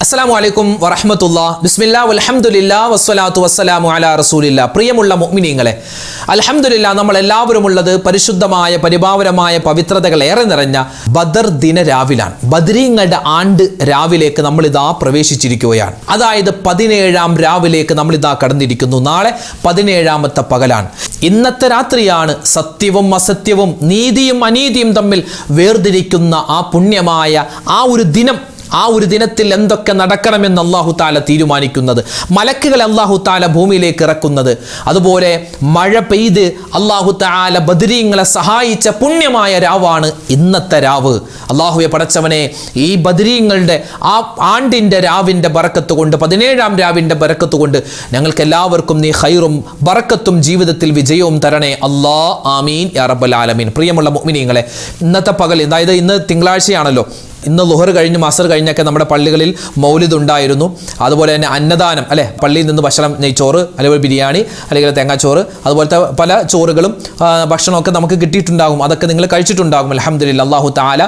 അസ്സലാമു അലൈക്കും വറഹ്മത്തുള്ളാഹി ബിസ്മില്ലാ വൽഹംദുലില്ലാ വസ്സലാത്തു വസ്സലാമു അലാ റസൂലില്ലാ. പ്രിയമുള്ള മുഅ്മിനീങ്ങളെ, അൽഹംദുലില്ലാ നമ്മൾ എല്ലാവരും ഉള്ളത് പരിശുദ്ധമായ പരിപാവനമായ പവിത്രതകൾ ഏറെ നിറഞ്ഞ ബദർ ദിന രാവിലാണ്. ബദരീങ്ങളുടെ ആണ്ട് രാവിലേക്ക് നമ്മളിതാ പ്രവേശിച്ചിരിക്കുകയാണ്. അതായത് 17-ാം രാവിലേക്ക് നമ്മളിതാ കടന്നിരിക്കുന്നു. നാളെ 17-ാമത്തെ പകലാണ്. ഇന്നത്തെ രാത്രിയാണ് സത്യവും അസത്യവും നീതിയും അനീതിയും തമ്മിൽ വേർതിരിക്കുന്ന ആ പുണ്യമായ ആ ഒരു ദിനത്തിൽ എന്തൊക്കെ നടക്കണമെന്ന് അല്ലാഹു തആല തീരുമാനിക്കുന്നത്, മലക്കുകൾ അല്ലാഹു തആല ഭൂമിയിലേക്ക് ഇറക്കുന്നത്, അതുപോലെ മഴ പെയ്ത് അല്ലാഹു തആല ബദരീങ്ങളെ സഹായിച്ച പുണ്യമായ രാവാണ് ഇന്നത്തെ രാവ്. അല്ലാഹുവെ പടച്ചവനെ, ഈ ബദരീങ്ങളുടെ ആ ആണ്ടിൻ്റെ രാവിൻ്റെ ബറക്കത്ത് കൊണ്ട്, 17-ാം രാവിൻ്റെ ബറക്കത്ത് കൊണ്ട് ഞങ്ങൾക്ക് എല്ലാവർക്കും നീ ഖൈറും ബറക്കത്തും ജീവിതത്തിൽ വിജയവും തരണേ അല്ലാ, ആമീൻ യാ റബ്ബൽ ആലമീൻ. പ്രിയമുള്ള മുഅ്മിനീങ്ങളെ, ഇന്നത്തെ പകൽ, അതായത് ഇന്ന് തിങ്കളാഴ്ചയാണല്ലോ, ഇന്ന് ലുഹർ കഴിഞ്ഞ് അസർ കഴിഞ്ഞൊക്കെ നമ്മുടെ പള്ളികളിൽ മൗലിദ് ഉണ്ടായിരുന്നു. അതുപോലെ തന്നെ അന്നദാനം, അല്ലെ, പള്ളിയിൽ നിന്ന് ഭക്ഷണം, നെയ്ച്ചോറ്, അല്ലെങ്കിൽ ബിരിയാണി, അല്ലെങ്കിൽ തേങ്ങാച്ചോറ്, അതുപോലത്തെ പല ചോറുകളും ഭക്ഷണമൊക്കെ നമുക്ക് കിട്ടിയിട്ടുണ്ടാകും. അതൊക്കെ നിങ്ങൾ കഴിച്ചിട്ടുണ്ടാകും. അൽഹംദുലില്ലാ. അല്ലാഹു തആല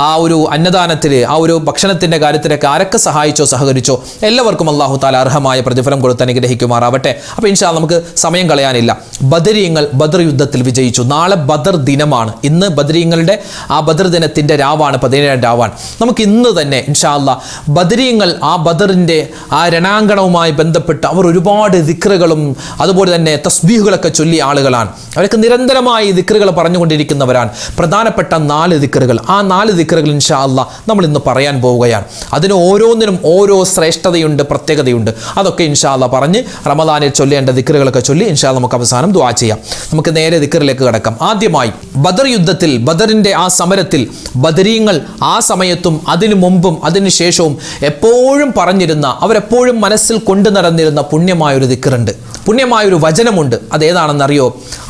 ആ ഒരു അന്നദാനത്തിൽ, ആ ഒരു ഭക്ഷണത്തിൻ്റെ കാര്യത്തിലൊക്കെ ആരൊക്കെ സഹായിച്ചോ സഹകരിച്ചോ എല്ലാവർക്കും അല്ലാഹു തആല അർഹമായ പ്രതിഫലം കൊടുത്ത് അനുഗ്രഹിക്കുമാറാവട്ടെ. അപ്പോൾ ഇൻഷാ അല്ലാഹ് നമുക്ക് സമയം കളയാനില്ല. ബദരീങ്ങൾ ബദർ യുദ്ധത്തിൽ വിജയിച്ചു. നാളെ ബദർ ദിനമാണ്. ഇന്ന് ബദരീങ്ങളുടെ ആ ബദർ ദിനത്തിൻ്റെ രാവാണ്, 17-ാം രാവാണ്. നമുക്ക് ഇന്ന് തന്നെ ഇൻഷാ അല്ലാഹ് ബദരീങ്ങൾ ആ ബദറിൻ്റെ ആ രണാങ്കണവുമായി ബന്ധപ്പെട്ട് അവർ ഒരുപാട് ദിക്റുകളും അതുപോലെ തന്നെ തസ്ബീഹുകളൊക്കെ ചൊല്ലിയ ആളുകളാണ്. അവരൊക്കെ നിരന്തരമായി ദിക്റുകൾ പറഞ്ഞുകൊണ്ടിരിക്കുന്നവരാണ്. പ്രധാനപ്പെട്ട 4 ദിക്റുകൾ, ആ 4 ദിക്റുകൾ ഇൻഷാ അല്ലാഹ് നമ്മൾ ഇന്ന് പറയാൻ പോവുകയാണ്. അതിന് ഓരോന്നിനും ഓരോ ശ്രേഷ്ഠതയുണ്ട്, പ്രത്യേകതയുണ്ട്. അതൊക്കെ ഇൻഷാ അല്ലാഹ് പറഞ്ഞ് റമദാനിൽ ചൊല്ലേണ്ട ദിക്റുകളൊക്കെ ചൊല്ലി ഇൻഷാ അല്ലാഹ് നമുക്ക് അവസാനം ദുആ ചെയ്യാം. നമുക്ക് നേരെ ദിക്റിലേക്ക് കടക്കാം. ആദ്യമായി ബദർ യുദ്ധത്തിൽ, ബദറിൻ്റെ ആ സമരത്തിൽ ബദരീങ്ങൾ ആ സമയത്തും അതിനു മുമ്പും അതിനു ശേഷവും എപ്പോഴും പറഞ്ഞിരുന്ന, അവരെപ്പോഴും മനസ്സിൽ കൊണ്ടു നടന്നിരുന്ന പുണ്യമായൊരു ദിക്റുണ്ട്, പുണ്യമായൊരു വചനമുണ്ട്. അതേതാണെന്നറിയോ?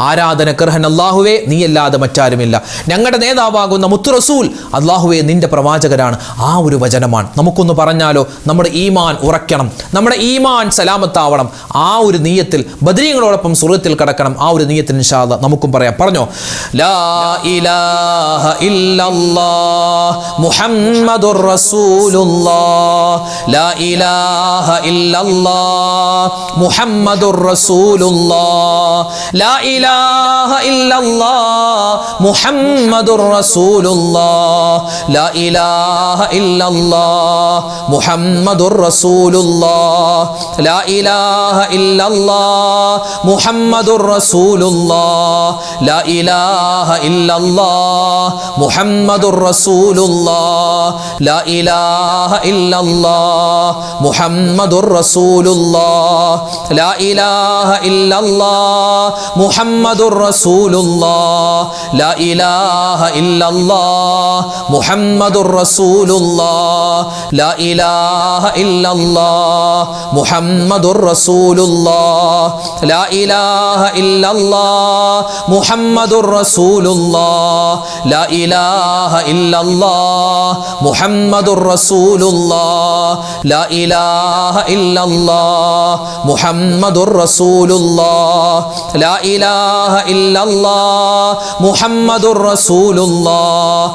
ആരാധനക്കർഹൻ അല്ലാഹുവേ, നീയല്ലാതെ മറ്റാരുമില്ല. ഞങ്ങളുടെ നേതാവാകുന്ന മുത്തു റസൂൽ അല്ലാഹുവേ, നിന്റെ പ്രവാചകരാണ്. ആ ഒരു വചനമാണ്. നമുക്കൊന്ന് പറഞ്ഞാലോ? നമ്മുടെ ഈമാൻ ഉറക്കണം, നമ്മുടെ ഈമാൻ സലാമത്താവണം. ആ ഒരു നിയ്യത്തിൽ ബദരീങ്ങളോടൊപ്പം സ്വർഗ്ഗത്തിൽ കടക്കണം. ആ ഒരു നിയ്യത്തിൽ ഇൻഷാ അല്ലാഹ് നമുക്കും പറയാം. പറഞ്ഞോ? ലാ ഇലാഹ ഇല്ലല്ലാഹ് മുഹമ്മദുർ റസൂലുള്ളാഹ്, ലാ ഇലാഹ ഇല്ലല്ലാഹ് മുഹമ്മദുർ റസൂലുള്ളാഹ്, ലാ ഇലാഹ ഇല്ലല്ലാഹ് മുഹമ്മദുർ റസൂലുള്ളാഹ്, ലാ ഇലാഹ ഇല്ലല്ലാഹ് മുഹമ്മദുർ റസൂലുള്ളാഹ്, ലാ ഇലാഹ ഇല്ലല്ലാഹ് മുഹമ്മദുർ റസൂലുള്ളാഹ്, ലാ ഇലാഹ ഇല്ലല്ലാഹ് മുഹമ്മദുർ റസൂലുള്ളാഹ്, ലാ ഇലാഹ ഇല്ലല്ലാഹ് മുഹമ്മദുർ റസൂലുള്ളാഹ്, ലാ ഇലാഹ ഇല്ലല്ലാഹ് മുഹമ്മദുർ റസൂലുള്ളാഹ്, ലാ ഇലാഹ ഇല്ലല്ലാഹ് മുഹമ്മദുർ റസൂലുള്ളാഹ്, ലാ ഇലാഹ ഇല്ലല്ലാഹ് മുഹമ്മദുർ റസൂലുള്ളാഹ്, ലാ ഇലാഹ ഇല്ലല്ലാഹ് മുഹമ്മദുർ റസൂലുള്ളാഹ്, ലാ ഇലാഹ ഇല്ലല്ലാഹ് മുഹമ്മദുർ റസൂലുള്ളാഹ്, ലാ ഇലാഹ ഇല്ലല്ലാഹ് മുഹമ്മദുർ റസൂലുള്ളാഹ്, ലാ ഇലാഹ ഇല്ലല്ലാഹ് മുഹമ്മദുർ റസൂലുള്ളാഹ്, ലാ ഇലാഹ ഇല്ലല്ലാഹ് മുഹമ്മദുർ റസൂലുള്ളാഹ്, ലാ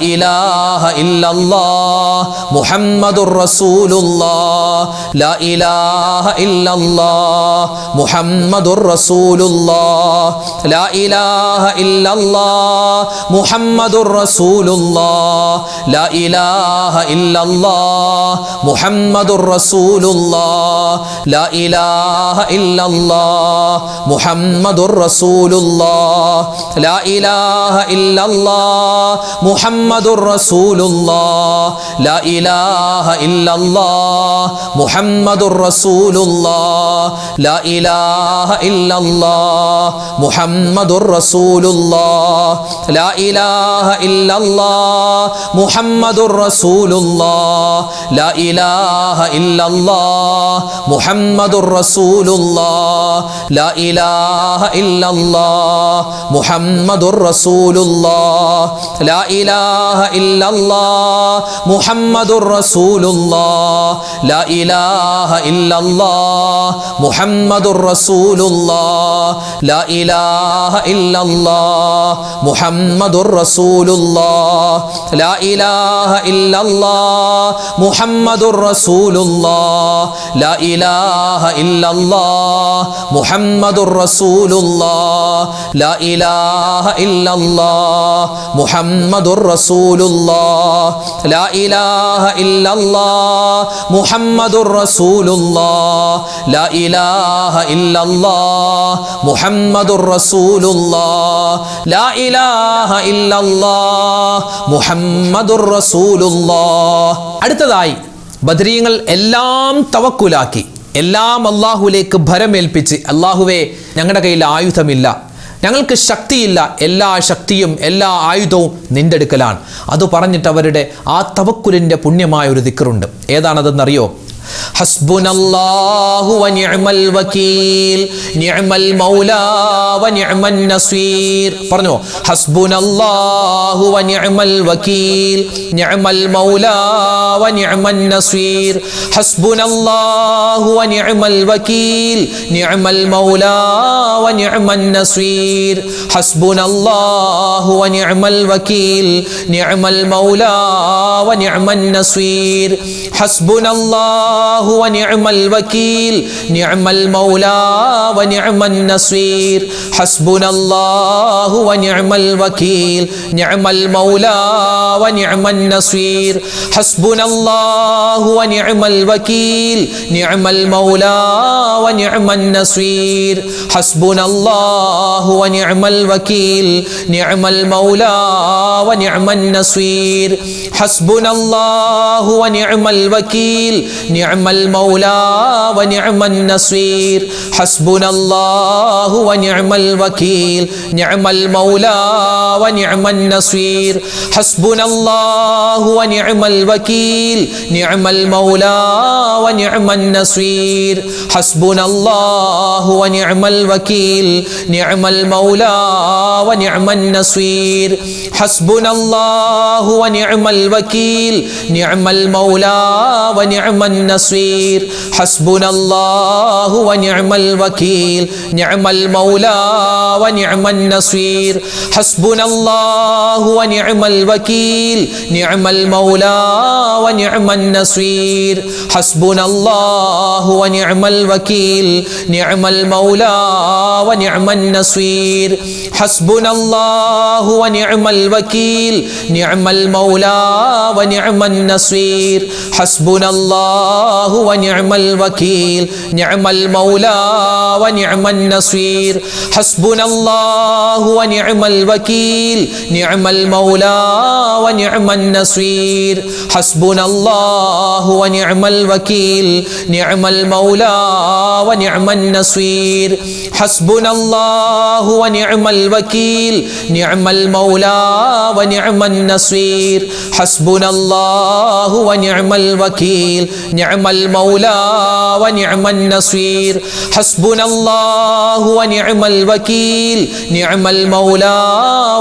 ഇലാഹ ഇല്ലല്ലാഹ് മുഹമ്മദുർ റസൂലുള്ളാഹ്, ലാ ഇലാഹ ഇല്ലല്ലാഹ് മുഹമ്മദുർ റസൂലുള്ളാഹ്, ലാ ഇലാഹ ഇല്ലല്ലാഹ് മുഹമ്മദുർ റസൂലുള്ളാഹ്, ലാ ഇലാഹ ഇല്ലല്ലാഹ് മുഹമ്മദുർ റസൂലുള്ളാഹ്, ലാ ഇലാഹ ഇല്ലല്ലാഹ് മുഹമ്മദുർ റസൂലുള്ളാഹ്, ലാ ഇലാഹ ഇല്ലല്ലാഹ് മുഹമ്മദുർ റസൂലുള്ളാഹ്, ലാ ഇലാഹ ഇല്ലല്ലാഹ് മുഹമ്മദുർ റസൂലുള്ളാഹ്, ലാ ഇലാഹ ഇല്ലല്ലാഹ് മുഹമ്മദുർ റസൂലുള്ളാഹ്, ലാ ഇലാഹ ഇല്ലല്ലാഹ് മുഹമ്മദുർ റസൂലുള്ളാഹ്, ലാ ഇലാഹ ഇല്ലല്ലാഹ് മുഹമ്മദുർ റസൂലുള്ളാഹ്, ലാ ഇലാഹ ഇല്ലല്ലാഹ് മുഹമ്മദുർ റസൂലുള്ളാഹ്, ലാ ഇലാഹ ഇല്ലല്ലാഹ് മുഹമ്മദുർ റസൂലുള്ളാഹ്, ലാ ഇലാഹ ഇല്ലല്ലാഹ് മുഹമ്മദുർ റസൂലുള്ളാഹ്, ലാ ഇലാഹ ഇലാഹ ഇല്ലല്ലാഹ് മുഹമ്മദുർ റസൂലുള്ളാഹ് ലാ ഇലാഹ ഇല്ലല്ലാഹ് മുഹമ്മദുർ റസൂലുള്ളാഹ് ലാ ഇലാഹ ഇല്ലല്ലാഹ് മുഹമ്മദുർ റസൂലുള്ളാഹ് ലാ ഇലാഹ ഇല്ലല്ലാഹ് മുഹമ്മദുർ റസൂലുള്ളാഹ് ലാ ഇലാഹ ഇല്ലല്ലാഹ് മുഹമ്മദുർ റസൂലുള്ളാഹ് ലാ ഇലാഹ ഇല്ലല്ലാഹ് മുഹമ്മദുർ റസൂലുള്ളാഹ്. അടുത്തതായി ബദരീങ്ങൾ എല്ലാം തവക്കുലാക്കി, എല്ലാം അല്ലാഹുവിലേക്ക് ഭരമേൽപ്പിച്ച്, അല്ലാഹുവേ ഞങ്ങളുടെ കയ്യിൽ ആയുധമില്ല, ഞങ്ങൾക്ക് ശക്തിയില്ല, എല്ലാ ശക്തിയും എല്ലാ ആയുധവും നിന്റെ അടുക്കലാണ്. അത് പറഞ്ഞിട്ട് അവരുടെ ആ തവക്കുലിൻ്റെ പുണ്യമായ ഒരു ദിക്റുണ്ട്. ഏതാണതെന്നറിയോ? ഹസ്ബുനല്ലാഹു വനിഅമൽ വകീൽ നിഅമൽ മൗലാ വനിഅമൻ നസീർ. പറഞ്ഞോ, ഹസ്ബുനല്ലാഹു വനിഅമൽ വകീൽ നിഅമൽ മൗലാ വനിഅമൻ നസീർ. ഹസ്ബുനല്ലാഹു വനിഅമൽ വകീൽ നിഅമൽ മൗലാ വനിഅമൻ നസീർ. ഹസ്ബുനല്ലാഹു വനിഅമൽ വകീൽ നിഅമൽ മൗലാ വനിഅമൻ നസീർ. ഹസ്ബുനല്ലാഹു വനിഅമൽ വകീൽ നിഅമൽ മൗലാ വനിഅമൻ നസീർ. ഹസ്ബുനല്ലാഹു വനിഅമൽ വകീൽ നിഅമൽ മൗലാ വനിഅമൻ നസീർ. ഹസ്ബുനല്ലാഹു വനിഅമൽ വകീൽ നിഅമൽ മൗലാ വനിഅമൻ നസീർ. ഹസ്ബുനല്ലാഹു വനിഅമൽ വകീൽ നിഅമൽ മൗലാ വനിഅമൻ നസീർ. ഹസ്ബുനല്ലാഹു വനിഅമൽ വകീൽ നിഅമൽ മൗലാ വനിഅമൻ നസീർ. ഹസ്ബുനല്ലാഹു വനിഅമൽ വകീൽ നിഅമൽ മൗലാ വനിഅമൻ നസീർ. ഹസ്ബുനല്ലാഹു വനിഅമൽ വകീൽ നിഅമൽ മൗലാ വനിഅമൻ നസീർ. ഹസ്ബുനല്ലാഹു വനിഅമൽ വകീൽ നിഅമൽ മൗലാ വനിഅമൻ നസീർ. ഹസ്ബുനല്ലാഹു വനിഅമൽ വകീൽ നിഅമൽ മൗലാ വനിഅമൻ നസീർ. ഹസ്ബുനല്ലാഹു വനിഅമൽ വകീൽ നിഅമൽ മൗലാ വനിഅമൻ നസീർ. ഹസ്ബുനല്ലാഹു വനിഅമൽ വകീൽ നിഅമൽ മൗലാ വനിഅമൻ നസീർ. ഹസ്ബുനല്ലാഹു വനിഅമൽ വകീൽ നിഅമൽ മൗലാ വനിഅമൻ നസീർ. ഹസ്ബുനല്ലാഹു വനിഅമൽ വകീൽ നിഅമൽ മൗലാ വനിഅമൻ നസീർ. ഹസ്ബുനല്ലാഹു വനിഅമൽ വകീൽ നിഅമൽ മൗലാ വനിഅമൻ നസീർ. ഹസ്ബുനല്ലാഹു വനിഅമൽ വകീൽ നിഅമൽ മൗലാ വനിഅമൻ നസീർ. ഹസ്ബുനല്ലാഹു വനിഅമൽ വകീൽ നിഅമൽ മൗലാ വനിഅമൻ നസീർ. ഹസ്ബുനല്ലാഹു വനിഅമൽ വകീൽ നിഅമൽ മൗലാ വനിഅമൻ നസീർ. ഹസ്ബുനല്ലാഹു വനിഅമൽ വകീൽ നിഅമൽ മൗലാ വനിഅമൻ നസീർ. ഹസ്ബുനല്ലാഹു വനിഅമൽ വകീൽ നിഅമൽ മൗലാ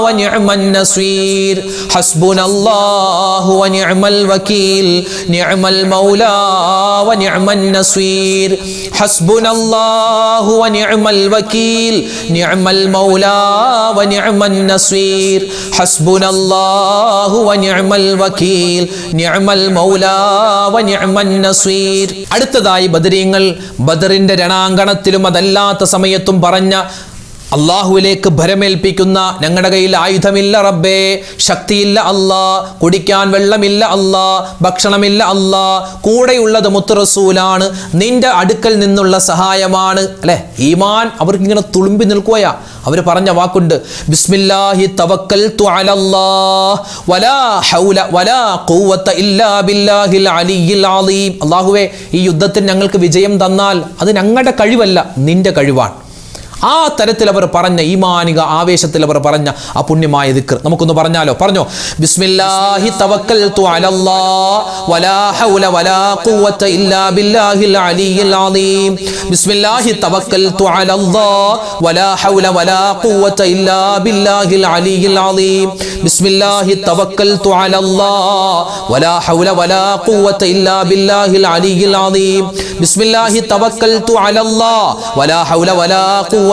വനിഅമൻ നസീർ. ഹസ്ബുനല്ലാഹു വനിഅമൽ വകീൽ നിഅമൽ മൗലാ വനിഅമൻ നസീർ. ഹസ്ബുനല്ലാഹു വനിഅമൽ വകീൽ നിഅമൽ മൗലാ വനിഅമൻ നസീർ. ഹസ്ബുനല്ലാഹു വനിഅമൽ വകീൽ നിഅമൽ മൗലാ വനിഅമൻ നസീർ. അടുത്തതായി ബദരീങ്ങൾ ബദറിന്റെ രണാങ്കണത്തിലും അതല്ലാത്ത സമയത്തും പറഞ്ഞ അള്ളാഹുവിലേക്ക് ഭരമേൽപ്പിക്കുന്ന, ഞങ്ങളുടെ കയ്യിൽ ആയുധമില്ല റബ്ബേ, ശക്തിയില്ല അല്ലാ, കുടിക്കാൻ വെള്ളമില്ല അല്ലാ, ഭക്ഷണമില്ല അല്ലാ, കൂടെയുള്ളത് മുത്ത് റസൂലാണ്, നിന്റെ അടുക്കൽ നിന്നുള്ള സഹായമാണ്. അല്ലെ, ഈമാൻ അവർക്കിങ്ങനെ തുളുമ്പി നിൽക്കുകയാ. അവർ പറഞ്ഞ വാക്കുണ്ട്, ബിസ്മില്ലാഹി തവക്കൽതു അലല്ലാഹ് വലാ ഹൗല വലാ ഖുവത ഇല്ലാ ബില്ലാഹിൽ അലിയിൽ അലീം. അല്ലാഹുവേ, ഈ യുദ്ധത്തിൽ ഞങ്ങൾക്ക് വിജയം തന്നാൽ അത് ഞങ്ങളുടെ കഴിവല്ല, നിന്റെ കഴിവാണ്. ആ തരത്തിൽ അവർ പറഞ്ഞ ഈമാനിക ആവേശത്തിൽ അവർ പറഞ്ഞ ആ പുണ്യമായ ദിക്ർ നമുക്കൊന്ന് പറഞ്ഞാലോ? പറഞ്ഞോ, ബിസ്മില്ലാഹി തവക്കൽതു അലല്ലാഹ് വലാ ഹൗല വലാ ഖുവത ഇല്ലാ ബില്ലാഹിൽ അലിയിൽ അലീം. ബിസ്മില്ലാഹി തവക്കൽതു അലല്ലാഹ് വലാ ഹൗല വലാ ഖുവത ഇല്ലാ ബില്ലാഹിൽ അലിയിൽ അലീം. ബിസ്മില്ലാഹി തവക്കൽതു അലല്ലാഹ് വലാ ഹൗല വലാ ഖുവത ഇല്ലാ ബില്ലാഹിൽ അലിയിൽ അലീം. ബിസ്മില്ലാഹി തവക്കൽതു അലല്ലാഹ് വലാ ഹൗല വലാ ഖുവത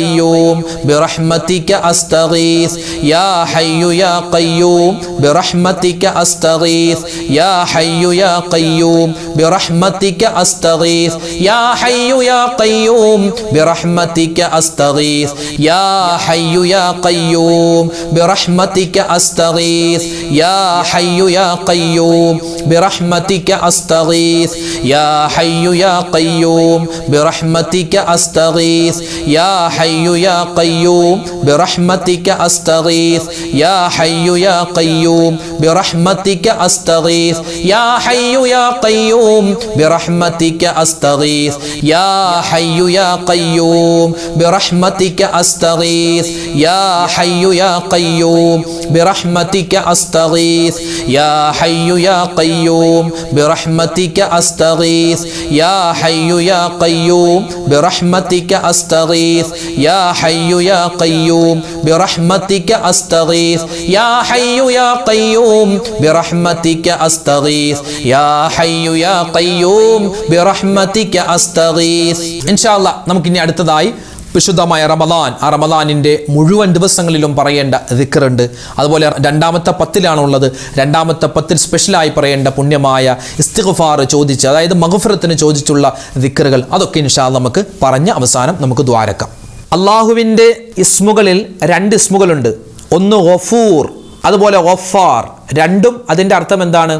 قيوم برحمتك أستغيث يا حي يا قيوم برحمتك أستغيث يا حي يا قيوم برحمتك أستغيث يا حي يا قيوم برحمتك أستغيث يا حي يا قيوم برحمتك أستغيث يا حي يا قيوم برحمتك أستغيث يا حي يا قيوم برحمتك أستغيث يا حي يا قيوم برحمتك أستغيث يا حي يا قيوم برحمتك أستغيث يا حي يا قيوم برحمتك أستغيث يا حي يا قيوم برحمتك أستغيث يا حي يا قيوم برحمتك أستغيث يا حي يا قيوم برحمتك أستغيث يا حي يا قيوم برحمتك أستغيث يا حي يا قيوم برحمتك أستغيث يا حي يا قيوم برحمتك أستغيث يا حي يا قيوم برحمتك أستغيث إن شاء الله നമുക്കിനി അടുത്തതായി വിശുദ്ധമായ റമദാൻ, ആ റമദാനിൻ്റെ മുഴുവൻ ദിവസങ്ങളിലും പറയേണ്ട ദിക്റുണ്ട്. അതുപോലെ രണ്ടാമത്തെ പത്തിലാണുള്ളത്. രണ്ടാമത്തെ പത്തിൽ സ്പെഷ്യലായി പറയേണ്ട പുണ്യമായ ഇസ്തിഗ്ഫാർ ചോദിച്ച്, അതായത് മഗ്ഫിറത്തിന് ചോദിച്ചുള്ള ദിക്റുകൾ, അതൊക്കെ ഇൻഷാ അല്ലാഹ് നമുക്ക് പറഞ്ഞ് അവസാനം നമുക്ക് ദ്വാരക്കാം. അള്ളാഹുവിൻ്റെ ഇസ്മുകളിൽ 2 ഇസ്മുകളുണ്ട്. ഒന്ന് ഗഫൂർ, അതുപോലെ ഗഫാർ. രണ്ടും അതിൻ്റെ അർത്ഥം എന്താണ്?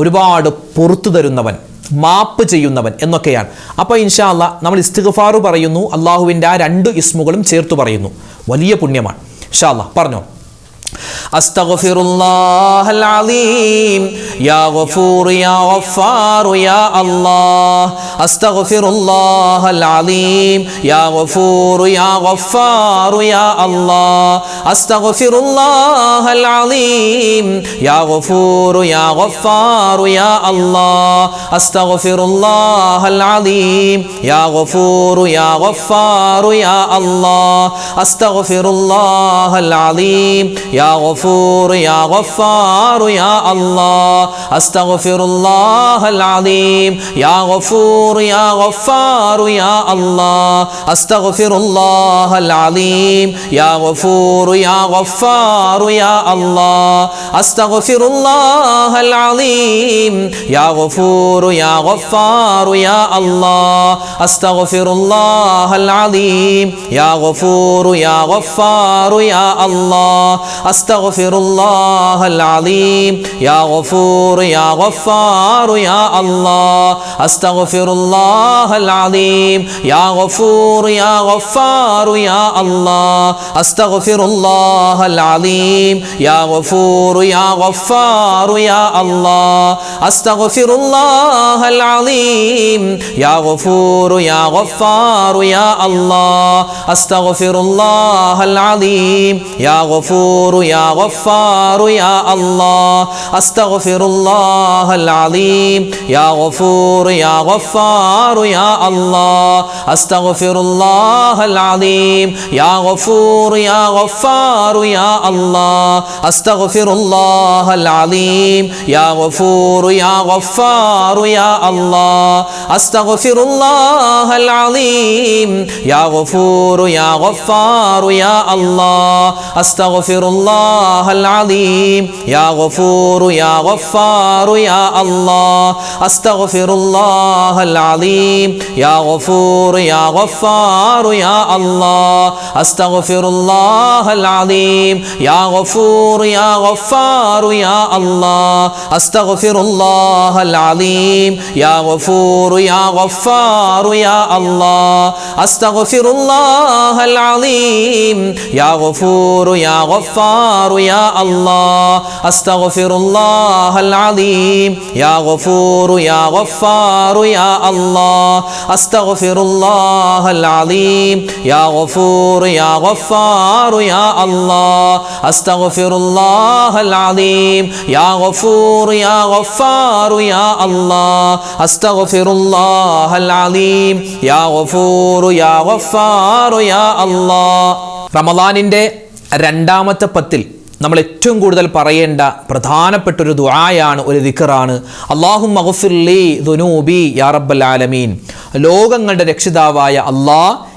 ഒരുപാട് പുറത്തു തരുന്നവൻ, മാപ്പ് ചെയ്യുന്നവൻ എന്നൊക്കെയാണ്. അപ്പോൾ ഇൻഷാ അല്ലാഹ് നമ്മൾ ഇസ്തിഗ്ഫാർ പറയുന്നു, അള്ളാഹുവിൻ്റെ ആ 2 ഇസ്മുകളും ചേർത്ത് പറയുന്നു. വലിയ പുണ്യമാണ്. ഇൻഷാ അല്ലാഹ് പറഞ്ഞോ. അസ്തഗ്ഫിറുല്ലാഹൽ അലീം യാ ഗഫൂർ യാ ഗഫാർ യാ അല്ലാഹ് അസ്തഗ്ഫിറുല്ലാഹൽ അലീം യാ ഗഫൂർ യാ ഗഫാർ യാ അല്ലാഹ് അസ്തഗ്ഫിറുല്ലാഹൽ അലീം യാ ഗഫൂർ യാ ഗഫാർ യാ അല്ലാഹ് അസ്തഗ്ഫിറുല്ലാഹൽ അലീം യാ ഗഫൂർ യാ ഗഫാർ യാ അല്ലാഹ് അസ്തഗ്ഫിറുല്ലാഹൽ അലീം يا غفور يا غفار يا الله أستغفر الله العظيم يا غفور يا غفار يا الله أستغفر الله العظيم يا غفور يا غفار يا الله أستغفر الله العظيم يا غفور يا غفار يا الله أستغفر الله العظيم يا غفور يا غفار يا الله أستغفر الله العظيم يا غفور يا غفار يا الله أستغفر الله العظيم يا غفور يا غفار يا الله أستغفر الله العظيم يا غفور يا غفار يا الله أستغفر الله العظيم يا غفور يا غفار يا الله أستغفر الله العظيم يا غفور يا غفار يا الله أستغفر الله العظيم يا غفور يا غفار يا الله أستغفر الله العظيم يا غفور يا غفار يا الله أستغفر الله العظيم يا غفور يا غفار يا الله أستغفر الله العظيم يا غفور يا غفار يا الله أستغفر الله العظيم يا غفور يا غفار يا الله أستغفر الله العظيم يا غفور يا غفار يا الله أستغفر الله العظيم يا غفور يا غفار يا الله أستغفر الله العظيم يا غفور يا غفار يا الله أستغفر الله العظيم يا غفور يا غفار يا الله أستغفر الله العظيم يا غفور يا غفار يا الله أستغفر الله العظيم يا غفور يا غفار يا الله أستغفر الله العظيم يا غفور يا غفار يا الله أستغفر الله العظيم يا غفور يا غفار يا الله റമദാനിൻ്റെ രണ്ടാമത്തെ പത്തിൽ നമ്മൾ ഏറ്റവും കൂടുതൽ പറയേണ്ട പ്രധാനപ്പെട്ടൊരു ദുആയാണ്, ഒരു ദിക്റാണ്. അല്ലാഹുമ്മ ഗ്ഫിർ ലീ ദുനൂബി യാ റബ്ബൽ ആലമീൻ. ലോകങ്ങളുടെ രക്ഷിതാവായ അല്ലാഹ്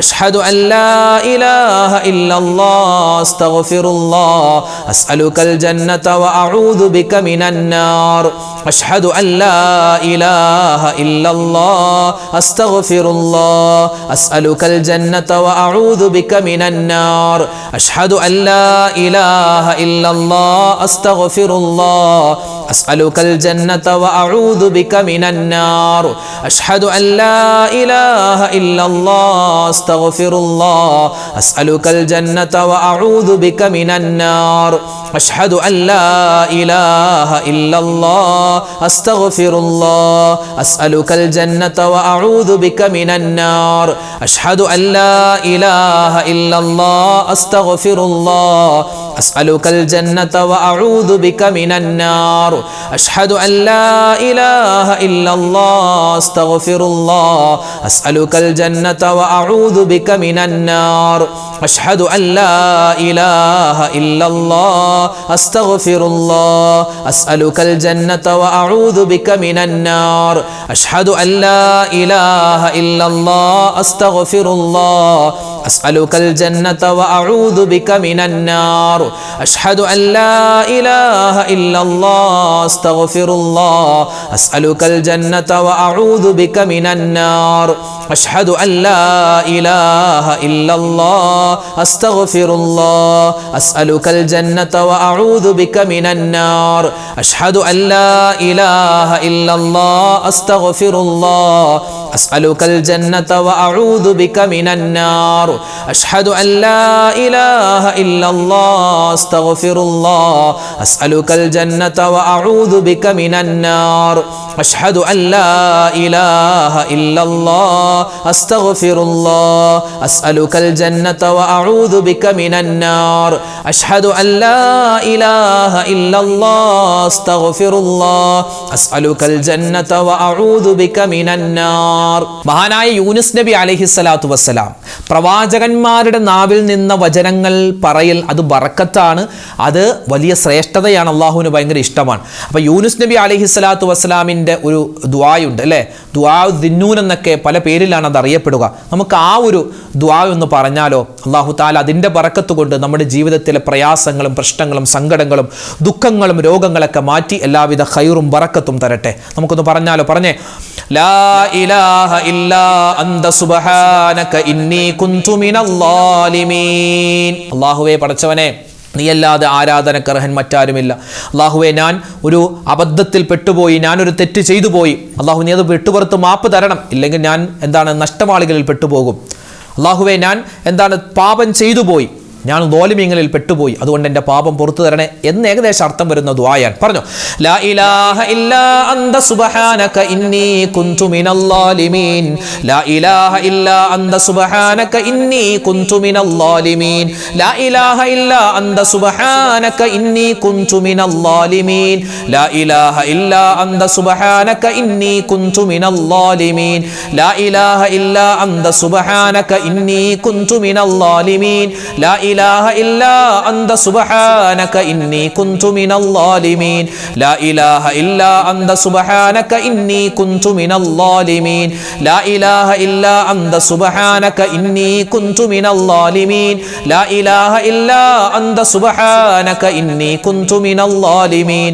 أشهد أن لا إله إلا الله أستغفر الله أسألك الجنة وأعوذ بك من النار أشهد أن لا إله إلا الله أستغفر الله أسألك الجنة وأعوذ بك من النار أشهد أن لا إله إلا الله أستغفر الله أسألك الجنة وأعوذ بك من النار أشهد أن لا إله إلا الله أستغفر الله أسألك الجنة وأعوذ بك من النار أشهد أن لا إله إلا الله أستغفر الله أسألك الجنة وأعوذ بك من النار أشهد أن لا إله إلا الله أستغفر الله أسألك الجنة وأعوذ بك من النار أشهد أن لا إله إلا الله أستغفر الله أسألك الجنة وأعوذ بك من النار أشهد أن لا إله إلا الله أستغفر الله أسألك الجنة وأعوذ بك من النار أشهد أن لا إله إلا الله أستغفر الله أسألك الجنة وأعوذ بك من النار أشهد أن لا إله إلا الله أستغفر الله أسألك الجنة وأعوذ بك من النار أشهد أن لا إله إلا الله أستغفر الله أسألك الجنة وأعوذ بك من النار أشهد أن لا إله إلا الله أستغفر الله أسألك الجنة وأعوذ بك من النار أشهد أن لا إله إلا الله أستغفر الله أسألك الجنة وأعوذ بك من النار أشهد أن لا إله إلا الله أستغفر الله أسألك الجنة وأعوذ بك من النار أشهد أن لا إله إلا الله أستغفر الله أسألك الجنة وأعوذ بك من النار. മഹാനായ യൂനുസ് നബി അലൈഹിസ്സലാത്തു വസ്സലാം പ്രവാചകന്മാരുടെ നാവിൽ നിന്ന വചനങ്ങൾ പറയൽ അത് ബറക്കത്താണ്, അത് വലിയ ശ്രേഷ്ഠതയാണ്, അള്ളാഹുവിന് ഭയങ്കര ഇഷ്ടമാണ്. അപ്പോൾ യൂനുസ് നബി അലൈഹിസ്സലാത്തു വസ്സലാമിൻ്റെ ഒരു ദുആയുണ്ട് അല്ലേ, ദുആ ദിന്നൂൻ എന്നൊക്കെ പല പേരിലാണ് അത് അറിയപ്പെടുക. നമുക്ക് ആ ഒരു ദുആ എന്ന് പറഞ്ഞാലോ, അള്ളാഹു തആല അതിൻ്റെ ബറക്കത്ത് കൊണ്ട് നമ്മുടെ ജീവിതത്തിലെ പ്രയാസങ്ങളും പ്രശ്നങ്ങളും സങ്കടങ്ങളും ദുഃഖങ്ങളും രോഗങ്ങളൊക്കെ മാറ്റി എല്ലാവിധ ഖൈറും ബറക്കത്തും തരട്ടെ. നമുക്കൊന്ന് പറഞ്ഞാലോ, പറഞ്ഞേ ലാ ഇലാഹ ഇല്ലാ അന്ത സുബ്ഹാനക ഇന്നി കുന്തു മിനൽ ളാലിമീൻ. അല്ലാഹുവേ പടച്ചവനെ, നീയല്ലാതെ ആരാധനക്കർഹൻ മറ്റാരുമില്ല. അള്ളാഹുവെ, ഞാൻ ഒരു അബദ്ധത്തിൽ പെട്ടുപോയി, ഞാനൊരു തെറ്റ് ചെയ്തു പോയി. അള്ളാഹു നീ അത് വിട്ടുപുറത്ത് മാപ്പ് തരണം, ഇല്ലെങ്കിൽ ഞാൻ നഷ്ടവാളികളിൽ പെട്ടുപോകും. അള്ളാഹുവെ, ഞാൻ പാപം ചെയ്തു പോയി, ഞാൻ ളാലിമീങ്ങളിൽ പെട്ടുപോയി, അതുകൊണ്ട് എൻ്റെ പാപം പുറത്തു തരണേ എന്ന് ഏകദേശം അർത്ഥം വരുന്ന ദുആയാണ്. പറഞ്ഞു ലാ ഇലാഹ ഇല്ലാ അന്ത സുബ്ഹാനക ഇന്നി കുന്തു മിനൽ ളാലിമീൻ. ലാ ഇലാഹ ഇല്ലാ അന്ത സുബ്ഹാനക ഇന്നി കുന്തു മിനൽ ളാലിമീൻ. ലാ ഇലാഹ ഇല്ലാ അന്ത സുബ്ഹാനക ഇന്നി കുന്തു മിനൽ ളാലിമീൻ. ലാ ഇലാഹ ഇല്ലാ അന്ത സുബ്ഹാനക ഇന്നി കുന്തു മിനൽ ളാലിമീൻ. ലാ ഇലാഹ ഇല്ലാ അന്ത സുബ്ഹാനക ഇന്നി കുന്തു മിനൽ ളാലിമീൻ. ലാ إله إلا أنت سبحانك إني كنت من الظالمين. لا إله إلا أنت سبحانك إني كنت من الظالمين. لا إله إلا أنت سبحانك إني كنت من الظالمين. لا إله إلا أنت سبحانك إني كنت من الظالمين.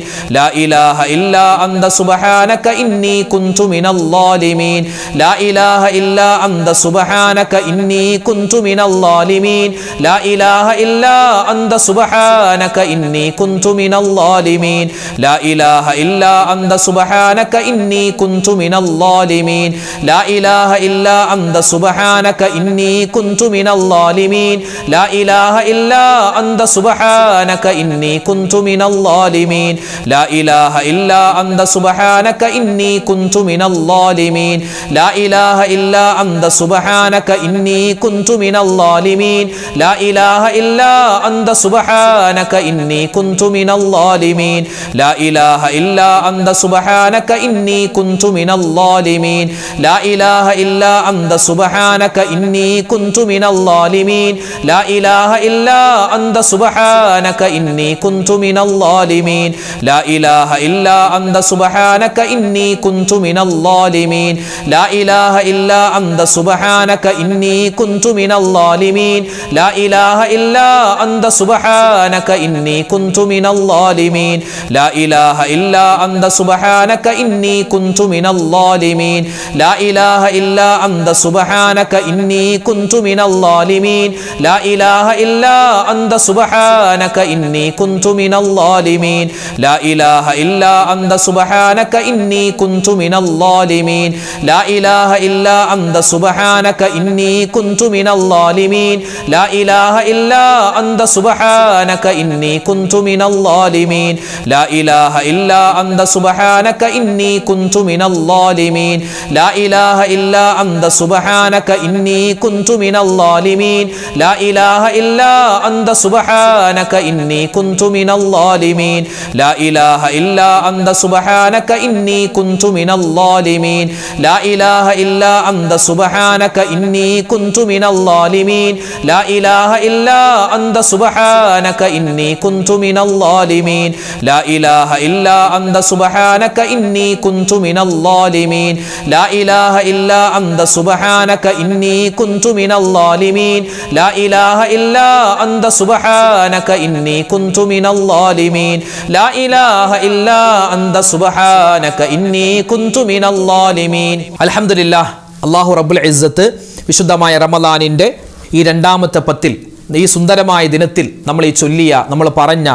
لا إله إلا أنت سبحانك إني كنت من الظالمين. لا إله إلا أنت سبحانك إني كنت من الظالمين. لا إله إلا أنت سبحانك إني كنت من الظالمين. لا إله إلا أنت سبحانك إني كنت من الظالمين. لا إله إلا أنت سبحانك إني كنت من الظالمين. لا إله إلا أنت سبحانك إني كنت من الظالمين. لا إله إلا أنت سبحانك إني كنت من الظالمين. لا إله إلا أنت سبحانك إني كنت من الظالمين. لا إله ഇലാഹ ഇല്ലാ അന്ത സുബ്ഹാനക ഇന്നി കുന്തു മിനൽ ളാലിമീൻ ലാ ഇലാഹ ഇല്ലാ അന്ത സുബ്ഹാനക ഇന്നി കുന്തു മിനൽ ളാലിമീൻ ലാ ഇലാഹ ഇല്ലാ അന്ത സുബ്ഹാനക ഇന്നി കുന്തു മിനൽ ളാലിമീൻ ലാ ഇലാഹ ഇല്ലാ അന്ത സുബ്ഹാനക ഇന്നി കുന്തു മിനൽ ളാലിമീൻ ലാ ഇലാഹ ഇല്ലാ അന്ത സുബ്ഹാനക ഇന്നി കുന്തു മിനൽ ളാലിമീൻ ലാ ഇലാഹ ഇല്ലാ അന്ത സുബ്ഹാനക ഇന്നി കുന്തു മിനൽ ളാലിമീൻ ലാ ഇലാഹ ഇല്ലാ അന്ത സുബ്ഹാനക ഇന്നി കുന്തു മിനൽ ളാലിമീൻ ലാ ഇലാഹ ഇല്ലാ അന്ത സുബ്ഹാനക ഇന്നി കുന്തു മിനൽ ളാലിമീൻ ലാ ഇലാഹ ഇല്ലാ അന്ത സുബ്ഹാനക ഇന്നി കുന്തു മിനൽ ളാലിമീൻ ലാ ഇലാഹ ഇല്ലാ അന്ത സുബ്ഹാനക ഇന്നി കുന്തു മിനൽ ളാലിമീൻ ലാ ഇലാഹ ഇല്ലാ അന്ത സുബ്ഹാനക ഇന്നി കുന്തു മിനൽ ളാലിമീൻ ലാ ഇലാഹ ഇല്ലാ അന്ത സുബ്ഹാനക ഇന്നി കുന്തു മിനൽ ളാലിമീൻ ലാ ഇലാഹ ഇല്ലാ അന്ത സുബ്ഹാനക ഇന്നി കുന്തു മിനൽ ളാലിമീൻ ലാ ഇലാഹ ഇല്ലാ അന്ത സുബ്ഹാനക ഇന്നി കുന്തു മിനൽ ളാലിമീൻ ലാ ഇലാഹ ഇല്ലാ അന്ത സുബ്ഹാനക ഇന്നി കുന്തു മിനൽ ളാലിമീൻ ലാ ഇലാഹ ഇല്ലാ അന്ത സുബ്ഹാനക ഇന്നി കുന്തു മിനൽ ളാലിമീൻ ലാ ഇലാഹ ഇല്ലാ അന്ത സുബ്ഹാനക ഇന്നി കുന്തു മിനൽ ളാലിമീൻ ലാ ഇലാഹ ഇല്ലാ അന്ത സുബ്ഹാനക ഇന്നി കുന്തു മിനൽ ളാലിമീൻ ലാ ഇലാഹ ഇല്ലാ അന്ത സുബ്ഹാനക ഇന്നി കുന്തു മിനൽ ളാലിമീൻ ലാ ഇലാഹ ഇല്ലാ അന്ത സുബ്ഹാനക ഇന്നി കുന്തു മിനൽ ളാലിമീൻ ലാ ഇലാഹ ഇല്ലാ അന്ത സുബ്ഹാനക ഇന്നി കുന്തു മിനൽ ളാലിമീൻ ലാ ഇലാഹ ഇല്ലാ അന്ത സുബ്ഹാനക ഇന്നി കുന്തു മിനൽ ളാലിമീൻ ലാ ഇലാഹ ഇല്ലാ അന്ത സുബ്ഹാനക ഇന്നി കുന്തു മിനൽ ളാലിമീൻ. അൽഹംദുലില്ലാഹ്, അല്ലാഹു റബ്ബുൽ ഇസ്സത്ത് വിശുദ്ധമായ റമളാനിൻ്റെ ഈ രണ്ടാമത്തെ പത്തിൽ, ഈ സുന്ദരമായ ദിനത്തിൽ നമ്മൾ ഈ ചൊല്ലിയ, നമ്മൾ പറഞ്ഞ,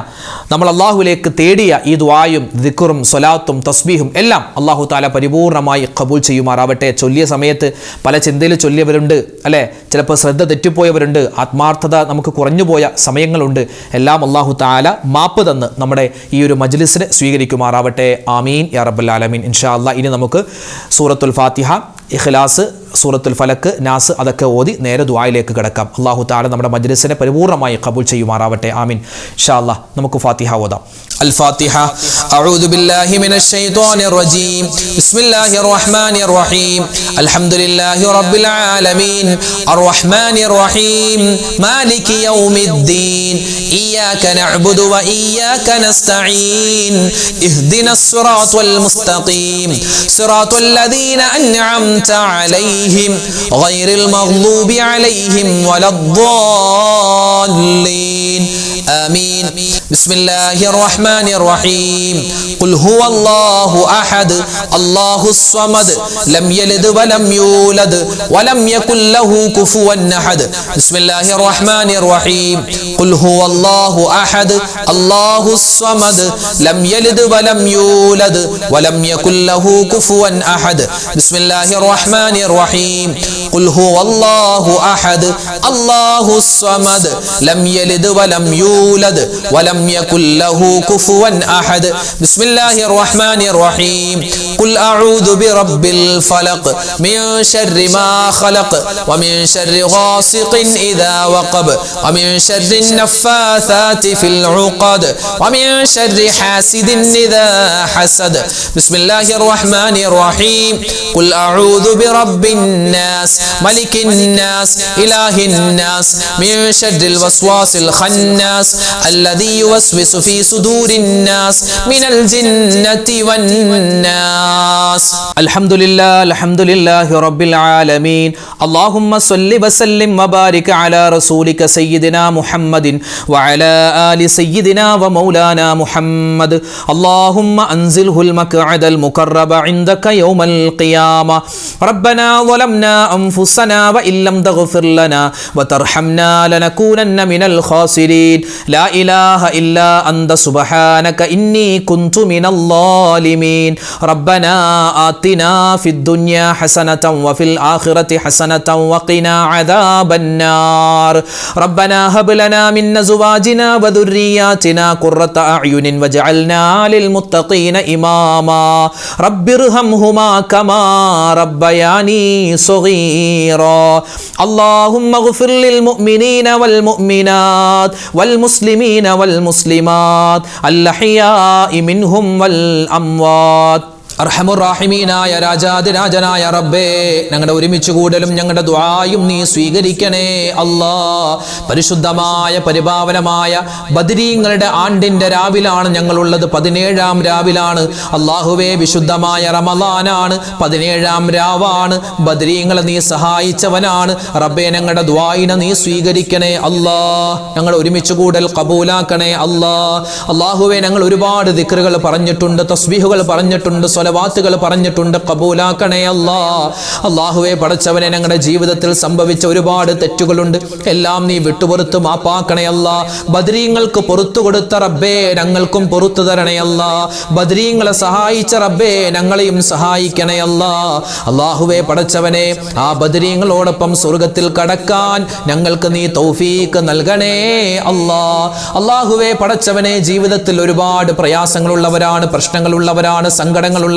നമ്മൾ അള്ളാഹുവിലേക്ക് തേടിയ ഈ ദുആയും ദിക്റും സ്വലാത്തും തസ്ബീഹും എല്ലാം അള്ളാഹു താല പരിപൂർണമായി ഖബൂൽ ചെയ്യുമാറാവട്ടെ. ചൊല്ലിയ സമയത്ത് പല ചിന്തയിൽ ചൊല്ലിയവരുണ്ട്, അല്ലേ? ചിലപ്പോൾ ശ്രദ്ധ തെറ്റിപ്പോയവരുണ്ട്, ആത്മാർത്ഥത നമുക്ക് കുറഞ്ഞുപോയ സമയങ്ങളുണ്ട്. എല്ലാം അള്ളാഹു താല മാപ്പ് തന്ന് നമ്മുടെ ഈ ഒരു മജ്ലിസിനെ സ്വീകരിക്കുമാറാവട്ടെ. ആമീൻ യാ റബ്ബൽ ആലമീൻ. ഇൻഷാ അല്ലാഹ് ഇനി നമുക്ക് സൂറത്തുൽ ഫാത്തിഹ, ഇഖ്ലാസ്, സൂറത്തുൽ ഫലക്ക്, നാസ് അതൊക്കെ ഓതി നേരെ ദുആയിലേക്ക് കിടക്കാം. അല്ലാഹു തആല നമ്മുടെ മജ്ലിസിനെ പരിപൂർണമായി ഖബൂൽ ചെയ്യുമാറാവട്ടെ. ആമീൻ. ഇൻഷാ അല്ലാഹ് നമുക്ക് ഫാത്തിഹ ഓതാം. الفاتحة. أعوذ بالله من الشيطان الرجيم. بسم الله الرحمن الرحيم. الحمد لله رب العالمين الرحمن الرحيم مالك يوم الدين إياك نعبد وإياك نستعين اهدنا الصراط المستقيم صراط الذين أنعمت عليهم غير المغضوب عليهم ولا الضالين آمين. بسم الله الرحمن الرحيم. قل هو الله أحد الله الصمد لم يلد ولم يولد ولم يكن له كفوا أحد. بسم الله الرحمن الرحيم. قل هو الله أحد الله الصمد لم يلد ولم يولد ولم يكن له كفوا أحد. بسم الله الرحمن الرحيم. قل هو الله أحد الله الصمد لم يلد ولم يولد ولم يكن له كفوا أحد. بسم الله الرحمن الرحيم. قل أعوذ برب الفلق من شر ما خلق ومن شر غاسق إذا وقب ومن شر النفاثات في العقد ومن شر حاسد إذا حسد. بسم الله الرحمن الرحيم. قل أعوذ برب الناس ملك الناس إله الناس من شر الوسواس الخناس الذي يوسوس في صدور الناس من الجنة والناس. الحمد لله رب العالمين. اللهم صل وسلم وبارك على رسولك سيدنا محمد وعلى آل سيدنا ومولانا محمد. اللهم أنزله المقعد المقرب عندك يوم القيامة. ربنا ظلمنا أنفسنا وإن لم تغفر لنا وترحمنا لنكونن من الخاسرين. لا إله إلا أنت سبحانك إني كنت من الظالمين. ربنا ربنا آتنا في الدنيا حسنة وفي الآخرة حسنة وقنا عذاب النار ربنا هب لنا من أزواجنا وذرياتنا قرة أعين واجعلنا للمتقين إماما رب ارحمهما كما ربياني صغيرا اللهم اغفر للمؤمنين والمؤمنات والمسلمين والمسلمات الأحياء منهم والأموات അർഹമുറാഹിമീനായ രാജാതിരാജനായ റബ്ബേ, ഞങ്ങളുടെ ഒരുമിച്ച് കൂടലും ഞങ്ങളുടെ ദുആയും നീ സ്വീകരിക്കണേ അല്ലാ. പരിശുദ്ധമായ പരിപാവനമായ ബദരീങ്ങളുടെ ആണ്ടിന്റെ രാവിലാണ് ഞങ്ങളുള്ളത്. 17-ാം രാവിലാണ് അല്ലാഹുവേ. വിശുദ്ധമായ റമളാനാണ്, 17-ാം രാവാണ്. ബദരീങ്ങളെ നീ സഹായിച്ചവനാണ് റബ്ബേ. ഞങ്ങളുടെ ദുആയിനെ നീ സ്വീകരിക്കണേ അല്ലാ. ഞങ്ങൾ ഒരുമിച്ച് കൂടൽ ഖബൂലാക്കണേ അല്ലാ. അല്ലാഹുവേ, ഞങ്ങൾ ഒരുപാട് ദിക്റുകൾ പറഞ്ഞിട്ടുണ്ട്, തസ്ബീഹുകൾ പറഞ്ഞിട്ടുണ്ട്, സ്വലവാത്തുകൾ പറഞ്ഞിട്ടുണ്ട്. ഖബൂലാക്കണേ അല്ലാ. അല്ലാഹുവേ, പടച്ചവനെ, ഞങ്ങളുടെ ജീവിതത്തിൽ സംഭവിച്ച ഒരുപാട് തെറ്റുകളുണ്ട്, എല്ലാം നീ വിട്ടുപുറത്ത് മാപ്പാക്കണേ അല്ലാ. ബദരീങ്ങൾക്ക് പുറത്തു കൊടുത്ത റബ്ബേ, ഞങ്ങൾക്കും പുറത്തു തരണേ അല്ലാ. ബദരീങ്ങളെ സഹായിച്ച റബ്ബേ, ഞങ്ങളെയും സഹായിക്കണേ അല്ലാ. അല്ലാഹുവേ, പടച്ചവനെ, ആ ബദരീങ്ങളോടൊപ്പം സ്വർഗത്തിൽ കടക്കാൻ ഞങ്ങൾക്ക് നീ തൗഫീഖ് നൽകണേ അല്ലാ. അല്ലാഹുവേ, പടച്ചവനെ, ജീവിതത്തിൽ ഒരുപാട് പ്രയാസങ്ങളുള്ളവരാണ്, പ്രശ്നങ്ങളുള്ളവരാണ്, സങ്കടങ്ങളുള്ളവരാണ്.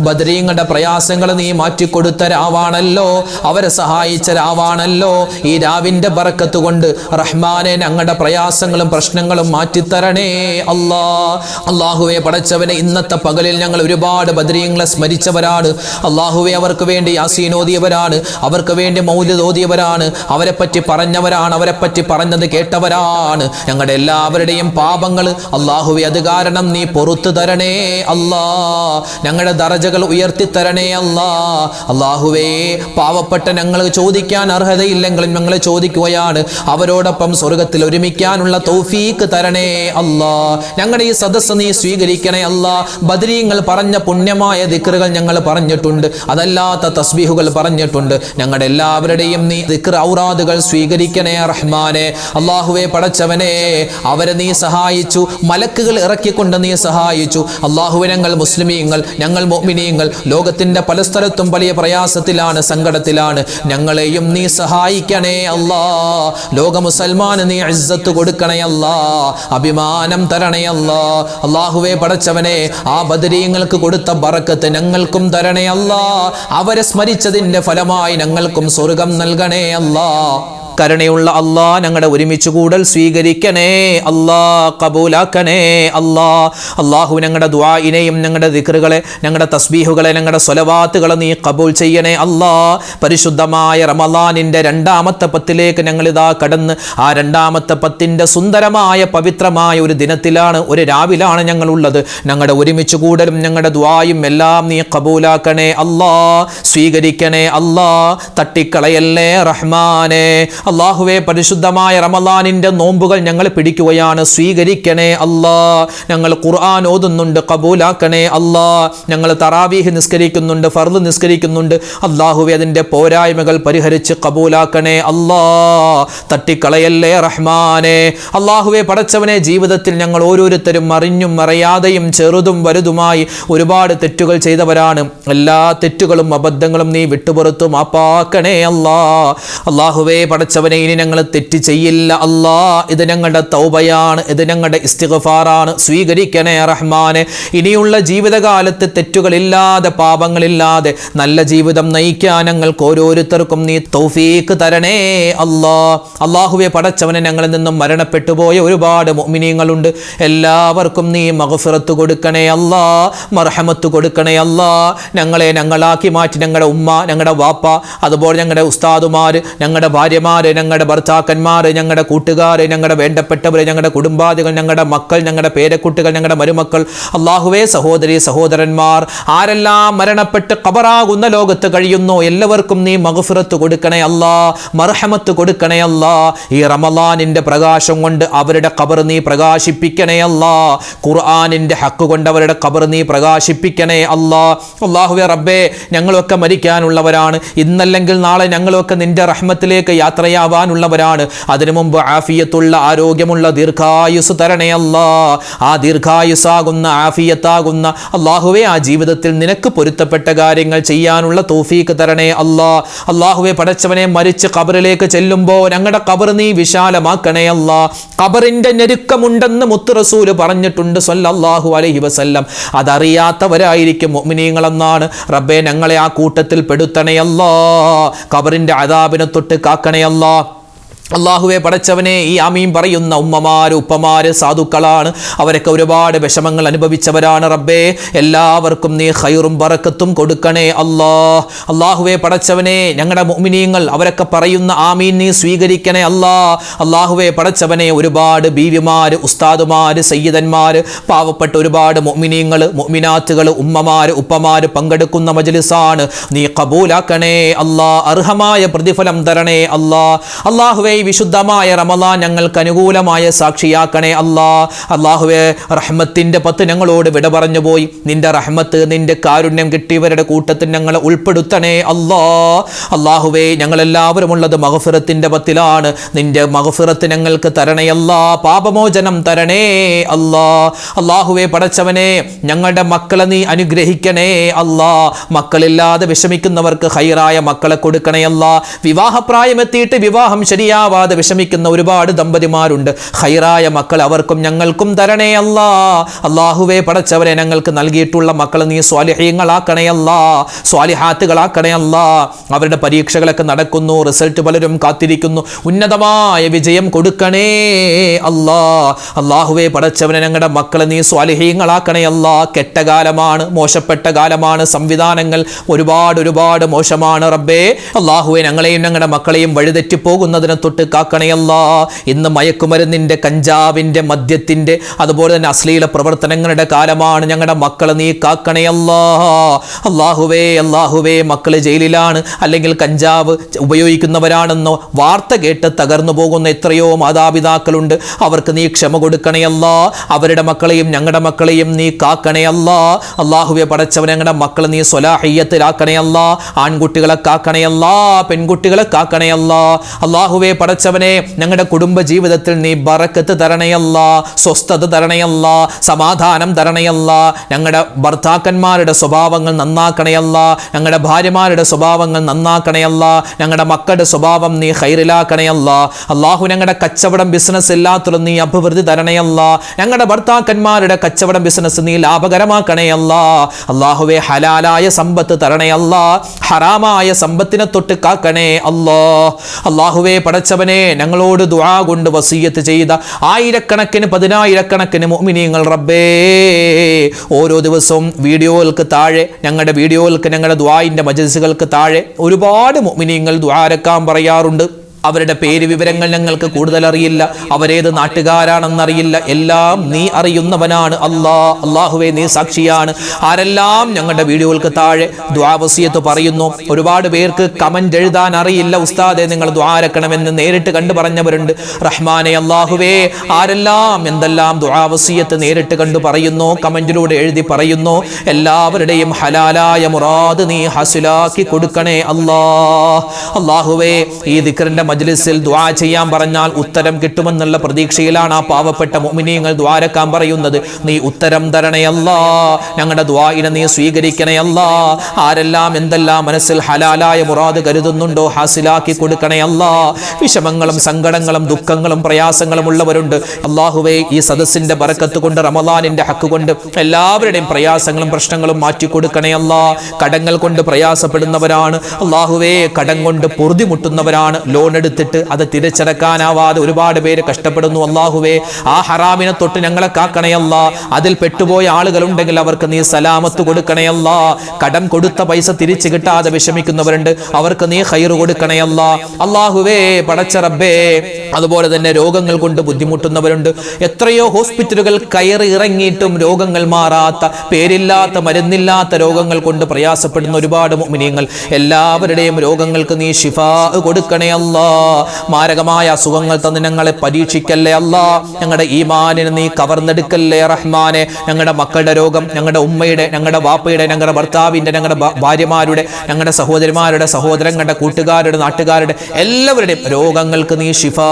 ബദരീങ്ങളുടെ പ്രയാസങ്ങൾ നീ മാറ്റിക്കൊടുത്ത രാവാണല്ലോ, അവരെ സഹായിച്ച രാവാണല്ലോ. ഈ രാവിന്റെ ബറക്കത്ത് കൊണ്ട് റഹ്മാനെ, ഞങ്ങളുടെ പ്രയാസങ്ങളും പ്രശ്നങ്ങളും മാറ്റിത്തരണേ അല്ലാ. അല്ലാഹുവേ, പടച്ചവനെ, ഇന്നത്തെ പകലിൽ ഞങ്ങൾ ഒരുപാട് ബദരീങ്ങളെ സ്മരിച്ചവരാണ്. അല്ലാഹുവേ, അവർക്ക് വേണ്ടി യാസീൻ ഓതിയവരാണ്, അവർക്ക് വേണ്ടി മൗലിദ് ഓതിയവരാണ്, അവരെ പറ്റി പറഞ്ഞവരാണ്, അവരെ പറ്റി പറഞ്ഞത് കേട്ടവരാണ്. ഞങ്ങളുടെ എല്ലാവരുടെയും പാപങ്ങൾ അല്ലാഹുവേ, അത് കാരണം നീ പൊറുത്തു തരണേ അല്ലാ. ഞങ്ങളുടെ ദറജകൾ ഉയർത്തി തരണേ അല്ലാ. അല്ലാഹുവേ, പാവപ്പെട്ട ഞങ്ങൾ ചോദിക്കാൻ അർഹതയില്ലെങ്കിലും ഞങ്ങൾ ചോദിക്കുകയാണ്, അവരോടൊപ്പം സ്വർഗത്തിൽ ഒരുമിക്കാനുള്ള തൗഫീഖ് തരണേ അല്ലാ. ഞങ്ങളുടെ ഈ സദസ്സ് നീ സ്വീകരിക്കണേ അല്ലാ. ബദരീങ്ങൾ പറഞ്ഞ പുണ്യമായ ദിക്റുകൾ ഞങ്ങൾ പറഞ്ഞിട്ടുണ്ട്, അതല്ലാത്ത തസ്ബീഹുകൾ പറഞ്ഞിട്ടുണ്ട്. ഞങ്ങളുടെ എല്ലാവരുടെയും നീ ദിക്ർ ഔറാദുകൾ സ്വീകരിക്കണേ റഹ്മാനെ. അല്ലാഹുവേ, പടച്ചവനെ, അവരെ നീ സഹായിച്ചു, മലക്കുകൾ ഇറക്കിക്കൊണ്ട് നീ സഹായിച്ചു. അല്ലാഹുവേ, ഞങ്ങൾ മുസ്ലിമീങ്ങൾ, ഞങ്ങൾ മുഅ്മിനീങ്ങൾ ലോകത്തിന്റെ പല സ്ഥലത്തും വലിയ പ്രയാസത്തിലാണ്, സങ്കടത്തിലാണ്. ഞങ്ങളെയും നീ സഹായിക്കണേ അല്ലാ. ലോക മുസൽമാന് നീ ഇസ്സത്ത് കൊടുക്കണേ അല്ലാ, അഭിമാനം തരണേ അല്ലാ. അല്ലാഹുവേ, പടച്ചവനെ, ആ ബദരീങ്ങൾക്ക് കൊടുത്ത ബറക്കത്ത് ഞങ്ങൾക്കും തരണേ അല്ലാ. അവരെ സ്മരിച്ചതിന്റെ ഫലമായി ഞങ്ങൾക്കും സ്വർഗം നൽകണേ അല്ലാ. കരുണയുള്ള അല്ലാ, ഞങ്ങളുടെ ഒരുമിച്ച് കൂടൽ സ്വീകരിക്കണേ അല്ലാ, കബൂലാക്കണേ അല്ലാ. അല്ലാഹു, ഞങ്ങളുടെ ദുആഇനെയും ഞങ്ങളുടെ ദിക്റുകളെ, ഞങ്ങളുടെ തസ്ബീഹുകളെ, ഞങ്ങളുടെ സ്വലവാത്തുകളെ നീ കബൂൽ ചെയ്യണേ അല്ലാ. പരിശുദ്ധമായ റമളാനിന്റെ 2-ാമത്തെ പത്തിലേക്ക് ഞങ്ങളിതാ കടന്ന്, ആ 2-ാമത്തെ പത്തിന്റെ സുന്ദരമായ പവിത്രമായ ഒരു ദിനത്തിലാണ്, ഒരു രാവിലാണ് ഞങ്ങളുള്ളത്. ഞങ്ങളുടെ ഒരുമിച്ച് കൂടലും ഞങ്ങളുടെ ദുആയും എല്ലാം നീ കബൂലാക്കണേ അല്ലാ, സ്വീകരിക്കണേ അല്ലാ. തട്ടിക്കളയല്ലേ റഹ്മാനെ. അല്ലാഹുവേ, പരിശുദ്ധമായ റമളാനിന്റെ നോമ്പുകൾ ഞങ്ങൾ പിടിക്കുകയാണ്, സ്വീകരിക്കണേ അല്ലാ. ഞങ്ങൾ ഖുർആൻ ഓതുന്നുണ്ട്, കബൂലാക്കണേ അല്ലാ. ഞങ്ങൾ തറാവീഹ് നിസ്കരിക്കുന്നുണ്ട്, ഫർദ് നിസ്കരിക്കുന്നുണ്ട്. അല്ലാഹുവേ, അതിന്റെ പോരായ്മകൾ പരിഹരിച്ച് കബൂലാക്കണേ അല്ലാ. തട്ടിക്കളയല്ലേ റഹ്മാനെ. അല്ലാഹുവേ, പടച്ചവനെ, ജീവിതത്തിൽ ഞങ്ങൾ ഓരോരുത്തരും അറിഞ്ഞും അറിയാതെയും ചെറുതും വലുതുമായി ഒരുപാട് തെറ്റുകൾ ചെയ്തവരാണ്. എല്ലാ തെറ്റുകളും അബദ്ധങ്ങളും നീ വിട്ടുപുറത്തു മാപ്പാക്കണേ അല്ലാ. അല്ലാഹുവേ, പടച്ചവനെ, ഇനി ഞങ്ങൾ തെറ്റ് ചെയ്യില്ല അല്ലാ. ഇത് ഞങ്ങളുടെ തൗബയാണ്, ഇത് ഞങ്ങളുടെ ഇസ്തിഗ്ഫാറാണ്, സ്വീകരിക്കണേ റഹ്മാനെ. ഇനിയുള്ള ജീവിതകാലത്ത് തെറ്റുകളില്ലാതെ, പാപങ്ങളില്ലാതെ നല്ല ജീവിതം നയിക്കാൻ ഞങ്ങൾക്ക് ഓരോരുത്തർക്കും നീ തൗഫീഖ് തരണേ അല്ലാ. അല്ലാഹുവേ, പടച്ചവനെ, ഞങ്ങളിൽ നിന്നും മരണപ്പെട്ടു പോയ ഒരുപാട് മുഅ്മിനീങ്ങളുണ്ട്. എല്ലാവർക്കും നീ മഗ്ഫിറത്ത് കൊടുക്കണേ അല്ലാ, മർഹമത്ത് കൊടുക്കണേ അല്ലാ. ഞങ്ങളെ ഞങ്ങളാക്കി മാറ്റി, ഞങ്ങളുടെ ഉമ്മ, ഞങ്ങളുടെ വാപ്പ, അതുപോലെ ഞങ്ങളുടെ ഉസ്താദുമാർ, ഞങ്ങളുടെ ഭാര്യമാർ, ഞങ്ങളുടെ ഭർത്താക്കന്മാർ, ഞങ്ങളുടെ കൂട്ടുകാർ, ഞങ്ങളുടെ വേണ്ടപ്പെട്ടവർ, ഞങ്ങളുടെ കുടുംബാദികൾ, ഞങ്ങളുടെ മക്കൾ, ഞങ്ങളുടെ പേരക്കുട്ടികൾ, ഞങ്ങളുടെ മരുമക്കൾ, അല്ലാഹുവേ, സഹോദരി സഹോദരന്മാർ, ആരെല്ലാം മരണപ്പെട്ട് ഖബറാകുന്ന ലോകത്ത് കഴിയുന്നു, എല്ലാവർക്കും നീ മഗ്ഫിറത്ത് കൊടുക്കണേ അല്ലാ, മർഹമത്ത് കൊടുക്കണേ അല്ലാ. ഈ റമളാനിന്റെ പ്രകാശം കൊണ്ട് അവരുടെ ഖബർ നീ പ്രകാശിപ്പിക്കണേ അല്ലാ. ഖുർആനിന്റെ ഹക്ക് കൊണ്ട് അവരുടെ ഖബർ നീ പ്രകാശിപ്പിക്കണേ അല്ലാ. അല്ലാഹുവേ, റബ്ബേ, ഞങ്ങളൊക്കെ മരിക്കാനുള്ളവരാണ്. ഇന്നല്ലെങ്കിൽ നാളെ ഞങ്ങളൊക്കെ നിന്റെ റഹ്മത്തിലേക്ക് യാത്രയാ യാത്രയാവാനുള്ളവരാണ്. അതിനു മുമ്പ് ആഫിയത്തുള്ള ആരോഗ്യമുള്ള ദീർഘായുസ് തരണേ അല്ലാ. ആ ദീർഘായുസാകുന്ന ആഫിയത്താകുന്ന അല്ലാഹുവേ ആ ജീവിതത്തിൽ നിനക്ക് പൊരുത്തപ്പെട്ട കാര്യങ്ങൾ ചെയ്യാനുള്ള തൗഫീഖ് തരണേ അല്ലാ. അല്ലാഹുവേ പടച്ചവനെ മരിച്ച് ഖബറിലേക്ക് ചെല്ലുമ്പോൾ ഞങ്ങളുടെ ഖബർ നീ വിശാലമാക്കണേ അല്ലാ. ഖബറിന്റെ ഞെരുക്കമുണ്ടെന്ന് മുത്ത് റസൂൽ പറഞ്ഞിട്ടുണ്ട് സ്വല്ലല്ലാഹു അലൈഹി വസല്ലം. അതറിയാത്തവരായിരിക്കും മുഅ്മിനീങ്ങളെന്നാണ്. റബ്ബേ ഞങ്ങളെ ആ കൂട്ടത്തിൽ പെടുത്തണേ അല്ലാ. ഖബറിന്റെ അദാബിനെ തൊട്ട് കാക്കണേ അല്ലാ. അല്ലാഹുവേ പടച്ചവനെ ഈ ആമീൻ പറയുന്ന ഉമ്മമാര് ഉപ്പമാര് സാധുക്കളാണ്. അവരൊക്കെ ഒരുപാട് വിഷമങ്ങൾ അനുഭവിച്ചവരാണ്. റബ്ബേ എല്ലാവർക്കും നീ ഖൈറും ബറക്കത്തും കൊടുക്കണേ അല്ലാ. അല്ലാഹുവേ പടച്ചവനെ ഞങ്ങളുടെ മുഅ്മിനീങ്ങൾ അവരൊക്കെ പറയുന്ന ആമീൻ നീ സ്വീകരിക്കണേ അല്ലാ. അല്ലാഹുവേ പടച്ചവനെ ഒരുപാട് ബീവിമാര് ഉസ്താദുമാര് സയ്യിദന്മാര് പാവപ്പെട്ട ഒരുപാട് മുഅ്മിനീങ്ങൾ മുഅ്മിനാത്തുകൾ ഉമ്മമാര് ഉപ്പമാര് പങ്കെടുക്കുന്ന മജ്ലിസാണ്. നീ ഖബൂലാക്കണേ അല്ലാ. അർഹമായ പ്രതിഫലം തരണേ അല്ലാ. അല്ലാഹുവേ വിശുദ്ധമായ റമളാൻ ഞങ്ങൾക്ക് അനുകൂലമായ സാക്ഷിയാക്കണേ അല്ലാ. അല്ലാഹുവേ റഹ്മത്തിന്റെ 10 ഞങ്ങളോട് വിട പറഞ്ഞു പോയി. നിന്റെ റഹ്മത്ത് നിന്റെ കാരുണ്യം കിട്ടിയവരുടെ കൂട്ടത്തിൽ ഞങ്ങളെ ഉൾപ്പെടുത്തണേ അല്ലാ. അല്ലാഹുവേ ഞങ്ങളെല്ലാവരും ഉള്ളത് മഗ്ഫിറത്തിന്റെ 10ലാണ്. നിന്റെ മഗ്ഫിറത്ത് ഞങ്ങൾക്ക് തരണേ അല്ലാ. പാപമോചനം തരണേ അല്ലാ. അല്ലാഹുവേ പടച്ചവനെ ഞങ്ങളുടെ മക്കളെ നീ അനുഗ്രഹിക്കണേ അല്ലാ. മക്കളില്ലാതെ വിഷമിക്കുന്നവർക്ക് ഖൈറായ മക്കളെ കൊടുക്കണേ അല്ലാ. വിവാഹപ്രായമെത്തിയിട്ട് വിവാഹം ശരിയാവാതെ വിഷമിക്കുന്ന ഒരുപാട് ദമ്പതിമാരുണ്ട്. ഖൈറായ മക്കൾ അവർക്കും ഞങ്ങൾക്കും തരണേ അല്ലാ. അല്ലാഹുവേ പടച്ചവരെ ഞങ്ങൾക്ക് നൽകിയിട്ടുള്ള മക്കളെ നീ സ്വാലിഹീങ്ങളാക്കണേ അല്ലാ. സ്വാലിഹാത്തുകളാക്കണേ അല്ലാ. അവരുടെ പരീക്ഷകളൊക്കെ നടക്കുന്നു. റിസൾട്ട് പലരും കാത്തിരിക്കുന്നു. ഉന്നതമായ വിജയം കൊടുക്കണേ അല്ലാ. അല്ലാഹുവേ പടച്ചവനെ ഞങ്ങളുടെ മക്കളെ നീ സ്വാലിഹീങ്ങളാക്കണേ അല്ലാ. കെട്ട കാലമാണ്, മോശപ്പെട്ട കാലമാണ്. സംവിധാനങ്ങൾ ഒരുപാട് മോശമാണ്. റബ്ബേ അല്ലാഹുവേ ഞങ്ങളെയും ഞങ്ങളുടെ മക്കളെയും വഴിതെറ്റി പോകുന്നതിനെ തൊട്ട് കാക്കണേ അല്ലാ. ഇന്ന് മയക്കുമരുന്നിന്റെ കഞ്ചാവിന്റെ മദ്യത്തിന്റെ അതുപോലെ തന്നെ അശ്ലീല പ്രവർത്തനങ്ങളുടെ കാലമാണ്. ഞങ്ങളുടെ മക്കളെ നീ കാക്കണേ അല്ലാ. അല്ലാഹുവേ മക്കള് ജയിലിലാണ് അല്ലെങ്കിൽ കഞ്ചാവ് ഉപയോഗിക്കുന്നവരാണെന്നോ വാർത്ത കേട്ട് തകർന്നു പോകുന്ന എത്രയോ മാതാപിതാക്കളുണ്ട്. അവർക്ക് നീ ക്ഷമ കൊടുക്കണേ അല്ലാ. അവരുടെ മക്കളെയും ഞങ്ങളുടെ മക്കളെയും നീ കാക്കണേ അല്ലാ. അല്ലാഹുവേ പടച്ചവനെ ഞങ്ങളുടെ മക്കളെ നീ സ്വലാഹിയ്യത്തിലാക്കണേ അല്ലാ. ആൺകുട്ടികളെ കാക്കണേ അല്ലാ. പെൺകുട്ടികളെ കാക്കണേ അല്ലാ. അല്ലാഹുവേ പടച്ചവനെ ഞങ്ങളുടെ കുടുംബ ജീവിതത്തിൽ നീ ബറക്കത്ത് തരണയല്ല, സ്വസ്ഥത തരണയല്ല, സമാധാനം തരണയല്ല. ഞങ്ങളുടെ ഭർത്താക്കന്മാരുടെ സ്വഭാവങ്ങൾ നന്നാക്കണയല്ല, ഞങ്ങളുടെ ഭാര്യമാരുടെ സ്വഭാവങ്ങൾ നന്നാക്കണയല്ല, ഞങ്ങളുടെ മക്കളുടെ സ്വഭാവം നീ ഖൈറിലാക്കണയല്ല. അല്ലാഹു ഞങ്ങളുടെ കച്ചവടം ബിസിനസ് ഇല്ലാത്തത് നീ അഭിവൃദ്ധി തരണയല്ല. ഞങ്ങളുടെ ഭർത്താക്കന്മാരുടെ കച്ചവടം ബിസിനസ് നീ ലാഭകരമാക്കണയല്ല. അല്ലാഹുവേ ഹലാലായ സമ്പത്ത് തരണയല്ല, ഹറാമായ സമ്പത്തിനെ തൊട്ട് കാക്കണേ അല്ലാ. അല്ലാഹുവേ പടച്ചവനെ ഞങ്ങളോട് ദുആ കൊണ്ട് വസിയത്ത് ചെയ്ത ആയിരക്കണക്കിന് പതിനായിരക്കണക്കിന് മുഅ്മിനീങ്ങൾ റബ്ബേ, ഓരോ ദിവസവും വീഡിയോകൾക്ക് താഴെ ഞങ്ങളുടെ ദുആഇന്റെ മജ്ലിസുകൾക്ക് താഴെ ഒരുപാട് മുഅ്മിനീങ്ങൾ ദുആ രക്കാൻ പറയാറുണ്ട്. അവരുടെ പേര് വിവരങ്ങൾ ഞങ്ങൾക്ക് കൂടുതൽ അറിയില്ല, അവരേത് നാട്ടുകാരാണെന്നറിയില്ല, എല്ലാം നീ അറിയുന്നവനാണ് അല്ലാ. അല്ലാഹുവേ നീ സാക്ഷിയാണ്. ആരെല്ലാം ഞങ്ങളുടെ വീഡിയോകൾക്ക് താഴെ ദുആ വസിയത്ത് പറയുന്നു. ഒരുപാട് പേർക്ക് കമന്റ് എഴുതാൻ അറിയില്ല, ഉസ്താദെ നിങ്ങൾ ദുആ രക്കണമെന്ന് നേരിട്ട് കണ്ടു പറഞ്ഞവരുണ്ട്. റഹ്മാനെ അല്ലാഹുവേ, ആരെല്ലാം എന്തെല്ലാം ദുആ വസിയത്ത് നേരിട്ട് കണ്ടു പറയുന്നു, കമന്റിലൂടെ എഴുതി പറയുന്നു, എല്ലാവരുടെയും ഹലാലായ മുറാദ് നീ ഹാസിലാക്കി കൊടുക്കണേ അല്ലാ. അല്ലാഹുവേ ഈ ദിക്റിന്റെ മജ്ലിസിൽ ദുആ ചെയ്യാൻ പറഞ്ഞാൽ ഉത്തരം കിട്ടുമെന്നുള്ള പ്രതീക്ഷയിലാണ് ആ പാവപ്പെട്ട മുഅ്മിനീങ്ങൾ ദുആരക്കാൻ പറയുന്നത്. നീ ഉത്തരം തരണേ അല്ലാ. ഞങ്ങളുടെ ദുആഇനെ നീ സ്വീകരിക്കണേ അല്ലാ. ആരെല്ലാം എന്തെല്ലാം മനസ്സിൽ ഹലാലായ മുറാദ് കരുതുന്നുണ്ടോ ഹാസിലാക്കി കൊടുക്കണേ അല്ലാ. വിഷമങ്ങളും സങ്കടങ്ങളും ദുഃഖങ്ങളും പ്രയാസങ്ങളും ഉള്ളവരുണ്ട്. അല്ലാഹുവേ ഈ സദസ്സിന്റെ ബറക്കത്ത് കൊണ്ട് റമളാനിന്റെ ഹക്ക് കൊണ്ട് എല്ലാവരുടെയും പ്രയാസങ്ങളും പ്രശ്നങ്ങളും മാറ്റി കൊടുക്കണേ അല്ലാ. കടങ്ങൾ കൊണ്ട് പ്രയാസപ്പെടുന്നവരാണ് അല്ലാഹുവേ, കടം കൊണ്ട് പൊറുതിമുട്ടുന്നവരാണ്. ലോൺ എടുത്തിട്ട് അത് തിരിച്ചടക്കാനാവാതെ ഒരുപാട് പേര് കഷ്ടപ്പെടുന്നു. അല്ലാഹുവേ ആ ഹറാമിനെ തൊട്ട് ഞങ്ങളെ കാക്കണയല്ല. അതിൽ പെട്ടുപോയ ആളുകളുണ്ടെങ്കിൽ അവർക്ക് നീ സലാമത്ത് കൊടുക്കണയല്ല. കടം കൊടുത്ത പൈസ തിരിച്ചു കിട്ടാതെ വിഷമിക്കുന്നവരുണ്ട്, അവർക്ക് നീ ഖൈറ് കൊടുക്കണയല്ല. അല്ലാഹുവേ പടച്ച റബ്ബേ, അതുപോലെ തന്നെ രോഗങ്ങൾ കൊണ്ട് ബുദ്ധിമുട്ടുന്നവരുണ്ട്. എത്രയോ ഹോസ്പിറ്റലുകൾ കയറി ഇറങ്ങിയിട്ടും രോഗങ്ങൾ മാറാത്ത, പേരില്ലാത്ത മരുന്നില്ലാത്ത രോഗങ്ങൾ കൊണ്ട് പ്രയാസപ്പെടുന്ന ഒരുപാട് മുഅ്മിനീങ്ങൾ, എല്ലാവരുടെയും രോഗങ്ങൾക്ക് നീ ശിഫാ കൊടുക്കണേ അല്ലാ. മാരകമായ അസുഖങ്ങൾ തന്ന് ഞങ്ങളെ പരീക്ഷിക്കല്ലേ അല്ലാ. ഞങ്ങളുടെ ഈമാനിനെ നീ കവർന്നെടുക്കല്ലേ റഹ്മാനെ. ഞങ്ങളുടെ മക്കളുടെ രോഗം, ഞങ്ങളുടെ ഉമ്മയുടെ, ഞങ്ങളുടെ വാപ്പയുടെ, ഞങ്ങളുടെ ഭർത്താവിൻ്റെ, ഞങ്ങളുടെ ഭാര്യമാരുടെ, ഞങ്ങളുടെ സഹോദരിമാരുടെ, സഹോദരങ്ങളുടെ, കൂട്ടുകാരുടെ, നാട്ടുകാരുടെ എല്ലാവരുടെയും രോഗങ്ങൾക്ക് നീ ശിഫാ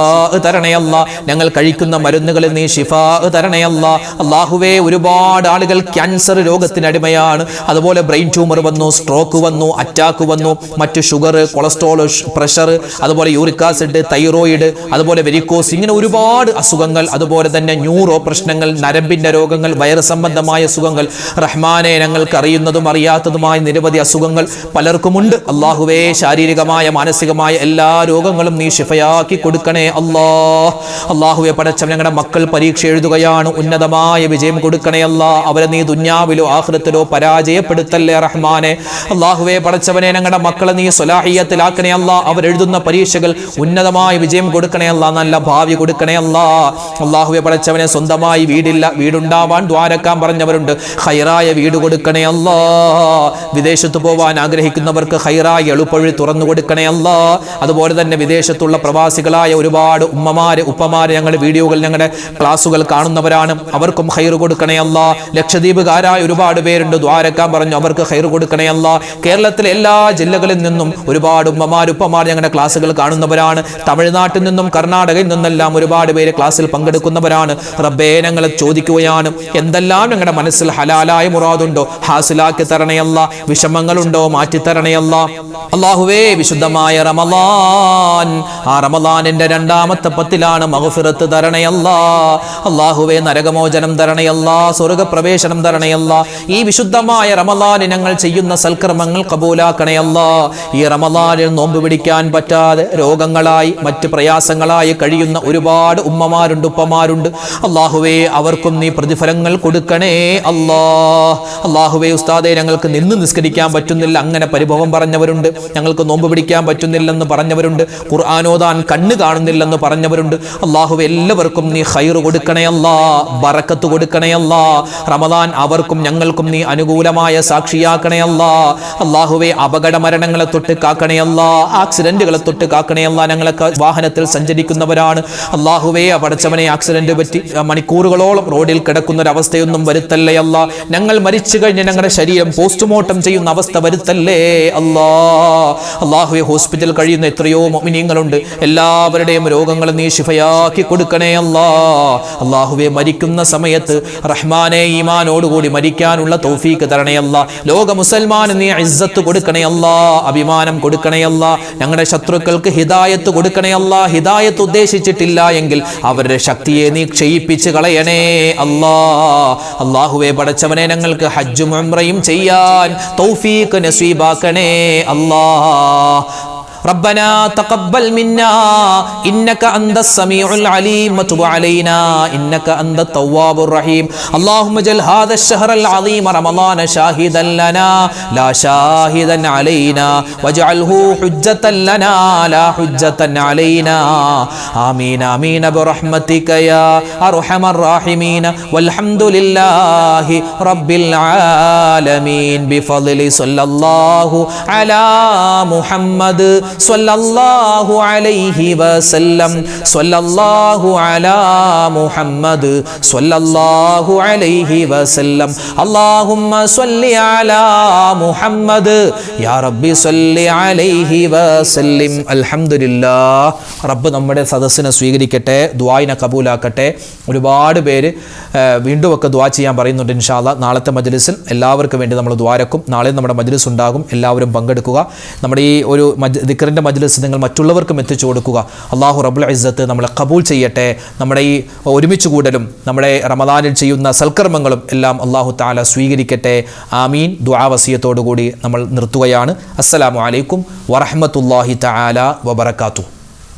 തരണേ അല്ലാ. ഞങ്ങൾ കഴിക്കുന്ന മരുന്നുകളിൽ നീ ശിഫാ തരണേ അല്ലാ. അല്ലാഹുവേ, ഒരുപാട് ആളുകൾ ക്യാൻസർ രോഗത്തിനടിമയാണ്. അതുപോലെ ബ്രെയിൻ ട്യൂമർ വന്നു, സ്ട്രോക്ക് വന്നു, അറ്റാക്ക് വന്നു, മറ്റു ഷുഗർ, കൊളസ്ട്രോൾ, പ്രഷർ, അതുപോലെ യൂറിക് ആസിഡ്, തൈറോയിഡ്, അതുപോലെ വെരിക്കോസ്, ഇങ്ങനെ ഒരുപാട് അസുഖങ്ങൾ, അതുപോലെ തന്നെ ന്യൂറോ പ്രശ്നങ്ങൾ, നരമ്പിന്റെ രോഗങ്ങൾ, വൈറസ് സംബന്ധമായ അസുഖങ്ങൾ. റഹ്മാനെ, ഞങ്ങൾക്ക് അറിയുന്നതും അറിയാത്തതുമായ നിരവധി അസുഖങ്ങൾ പലർക്കുമുണ്ട്. അല്ലാഹുവേ, ശാരീരികമായ മാനസികമായ എല്ലാ രോഗങ്ങളും നീ ശിഫയാക്കി കൊടുക്കണേ അല്ലാ. അല്ലാഹുവേ, പടച്ചവൻ, ഞങ്ങളുടെ മക്കൾ പരീക്ഷ എഴുതുകയാണ്, ഉന്നതമായ വിജയം കൊടുക്കണേ അല്ലാ. അവരെ നീ ദുന്യാവിലോ ആഖിറത്തിലോ പരാജയപ്പെടുത്തല്ലേ റഹ്മാനെ. അല്ലാഹുവേ, പടച്ചവനെ, ഞങ്ങളുടെ മക്കളെ നീ സ്വലാഹിയത്തിലാക്കണേ അല്ലാ. അവരെഴുതുന്ന പരീക്ഷകൾ ഉന്നതമായ വിജയം കൊടുക്കണേ അല്ലാ, നല്ല ഭാവി കൊടുക്കണേ അല്ലാ. അല്ലാഹുവേ, പടച്ചവനെ, സ്വന്തമായി വീടില്ല, വീടുണ്ടാവാൻ ദ്വാരക്കാൻ പറഞ്ഞവരുണ്ട്, ഖൈറായ വീട് കൊടുക്കണേ അല്ലാ. വിദേശത്ത് പോവാൻ ആഗ്രഹിക്കുന്നവർക്ക് ഖൈറായ എളുപ്പവഴി തുറന്നു കൊടുക്കണേ അല്ലാ. അതുപോലെ തന്നെ വിദേശത്തുള്ള പ്രവാസികളായ ഒരുപാട് ഉമ്മമാര്, ഉപ്പമാര് ഞങ്ങളുടെ വീഡിയോകൾ, ഞങ്ങളുടെ ക്ലാസുകൾ കാണുന്നവരാണ്. അവർക്കും ഖൈർ കൊടുക്കണേ അല്ലാ. ലക്ഷദ്വീപുകാരായ ഒരുപാട് പേരുണ്ട്, ദ്വാരക്കാൻ പറഞ്ഞു, അവർക്ക് ഖൈർ കൊടുക്കണേ അല്ലാ. കേരളത്തിലെ എല്ലാ ജില്ലകളിൽ നിന്നും ഒരുപാട് ഉമ്മമാർ, ഉപ്പമാർ ഞങ്ങളുടെ ക്ലാസുകൾ കാണുന്നവരാണ്. തമിഴ്നാട്ടിൽ നിന്നും കർണാടകയിൽ നിന്നെല്ലാം ഒരുപാട് പേര് ക്ലാസ്സിൽ പങ്കെടുക്കുന്നവരാണ്. റബ്ബേ, ഞങ്ങളെ ചോദിക്കുകയാണ്, എന്തെല്ലാം ഞങ്ങളുടെ മനസ്സിൽ ഹലാലായ മുറാദുണ്ടോ ഹാസിലാക്കി തരണയല്ല, വിഷമങ്ങളുണ്ടോ മാറ്റിത്തരണയല്ല. അല്ലാഹുവേ, വിശുദ്ധമായ റമളാൻ, ആ റമളാനിന്റെ രണ്ടാമത്തെ പത്തിലാണ്, മഗ്ഫിറത്ത് തരണയല്ല. അല്ലാഹുവേ, നരകമോചനം തരണയല്ല, സ്വർഗ്ഗപ്രവേശനം തരണയല്ല. ഈ വിശുദ്ധമായ റമളാനിൽ ഞങ്ങൾ ചെയ്യുന്ന സൽക്കർമ്മങ്ങൾ കബൂലാക്കണയല്ല. ഈ റമളാനിൽ നോമ്പ് പിടിക്കാൻ പറ്റാതെ രോഗങ്ങളായി മറ്റ് പ്രയാസങ്ങളായി കഴിയുന്ന ഒരുപാട് ഉമ്മമാരുണ്ട്, ഉപ്പമാരുണ്ട്. അല്ലാഹുവേ, അവർക്കും നീ പ്രതിഫലങ്ങൾ കൊടുക്കണേ അല്ലാ. അല്ലാഹുവേ, ഉസ്താദേ, ഞങ്ങൾക്ക് നിന്ന് നിസ്കരിക്കാൻ പറ്റുന്നില്ല, അങ്ങനെ പരിഭവം പറഞ്ഞവരുണ്ട്. ഞങ്ങൾക്ക് നോമ്പ് പിടിക്കാൻ പറ്റുന്നില്ലെന്ന് പറഞ്ഞവരുണ്ട്. ഖുർആൻ ഓതാൻ കണ്ണ് കാണുന്നില്ലെന്ന് പറഞ്ഞവരുണ്ട്. അല്ലാഹുവേ, എല്ലാവർക്കും നീ ഖൈർ കൊടുക്കണേ അല്ലാ, ബറക്കത്ത് കൊടുക്കണേ അല്ലാ. റമളാൻ അവർക്കും ഞങ്ങൾക്കും നീ അനുകൂലമായ സാക്ഷിയാക്കണേ അല്ലാ. അല്ലാഹുവേ, അപകട മരണങ്ങളെ തൊട്ട് കാക്കണേ അല്ലാ, ആക്സിഡന്റുകളെ തൊട്ട് കാക്കണേ അല്ലാ. ഞങ്ങളൊക്കെ വാഹനത്തിൽ സഞ്ചരിക്കുന്നവരാണ്. അല്ലാഹുവേ, പടച്ചവനെ, ആക്സിഡന്റ് പറ്റി മണിക്കൂറുകളോളം റോഡിൽ കിടക്കുന്ന ഒരു അവസ്ഥയൊന്നും വരുത്തല്ലേ അല്ലാ. ഞങ്ങൾ മരിച്ചു കഴിഞ്ഞ് ഞങ്ങളുടെ ശരീരം പോസ്റ്റ്മോർട്ടം ചെയ്യുന്ന അവസ്ഥ വരുത്തല്ലേ അല്ലാ. അല്ലാഹുവേ, ഹോസ്പിറ്റലിൽ കഴിയുന്ന എത്രയോ മുഅ്മിനീങ്ങളുണ്ട്, എല്ലാവരുടെയും രോഗങ്ങൾ നീ ശിഫയാക്കി കൊടുക്കണേ അല്ലാ. അല്ലാഹുവേ, മരിക്കുന്ന സമയത്ത് റഹ്മാനെ, ഈമാനോടുകൂടി മരിക്കാനുള്ള തൗഫീക്ക് തരണേ അല്ലാ. ലോക മുസൽമാന് നീ ഇസ്സത്ത് കൊടുക്കണേ അല്ലാ, അഭിമാനം കൊടുക്കണേ അല്ലാ. ഞങ്ങളുടെ ശത്രുക്കൾക്ക് ഹിദായത്ത് കൊടുക്കണേ അല്ലാ. ഹിദായത്ത് ഉദ്ദേശിച്ചിട്ടില്ല എങ്കിൽ അവരുടെ ശക്തിയെ നീ ക്ഷയിപ്പിച്ച് കളയണേ അല്ലാ. അല്ലാഹുവേ, പടച്ചവനെ, ഞങ്ങൾക്ക് ഹജ്ജും ഉംറയും ചെയ്യാൻ തൗഫീഖ് നസീബാക്കണേ അല്ലാ. ربنا تقبل منا إنك أنت السميع العليم وتب علينا إنك أنت التواب الرحيم. اللهم اجعل هذا الشهر العظيم رمضان شاهدا لنا لا شاهدا علينا واجعله حجة لنا لا حجة علينا. آمين آمين برحمتك يا أرحم الراحمين والحمد لله رب العالمين بفضل صلى الله على محمد സ്വല്ലല്ലാഹു അലൈഹി വസല്ലം. സ്വല്ലല്ലാഹു അലാ മുഹമ്മദ് സ്വല്ലല്ലാഹു അലൈഹി വസല്ലം. അല്ലാഹുമ്മ സ്വല്ലി അലാ മുഹമ്മദ് യാ റബ്ബി സ്വല്ലി അലൈഹി വസല്ലം. അൽഹംദുലില്ലാഹ്. റബ്ബ് നമ്മുടെ സദസ്സിനെ സ്വീകരിക്കട്ടെ, ദുആഇനെ കബൂലാക്കട്ടെ. ഒരുപാട് പേര് വീണ്ടും ഒക്കെ ദുആ ചെയ്യാൻ പറയുന്നുണ്ട്. ഇൻഷാ അല്ലാഹ് നാളത്തെ മജ്ലിസിൽ എല്ലാവർക്കും വേണ്ടി നമ്മൾ ദുആരക്കും. നാളെ നമ്മുടെ മജ്ലിസ് ഉണ്ടാകും, എല്ലാവരും പങ്കെടുക്കുക. നമ്മുടെ ഈ ഒരു ദിക്റിൻ്റെ മജ്ലിസ് നിങ്ങൾ മറ്റുള്ളവർക്കും എത്തിച്ചു കൊടുക്കുക. അല്ലാഹു റബ്ബുൽ ഇസ്സത്ത് നമ്മളെ കബൂൽ ചെയ്യട്ടെ. നമ്മുടെ ഈ ഒരുമിച്ച് കൂടലും നമ്മുടെ റമദാനിൽ ചെയ്യുന്ന സൽക്കർമ്മങ്ങളും എല്ലാം അല്ലാഹു തആല സ്വീകരിക്കട്ടെ. ആമീൻ. ദുആ വസിയത്തോടു കൂടി നമ്മൾ നിർത്തുകയാണ്. അസ്സലാമു അലൈക്കും വറഹ്മത്തുള്ളാഹി തആല വബറകാതുഹു.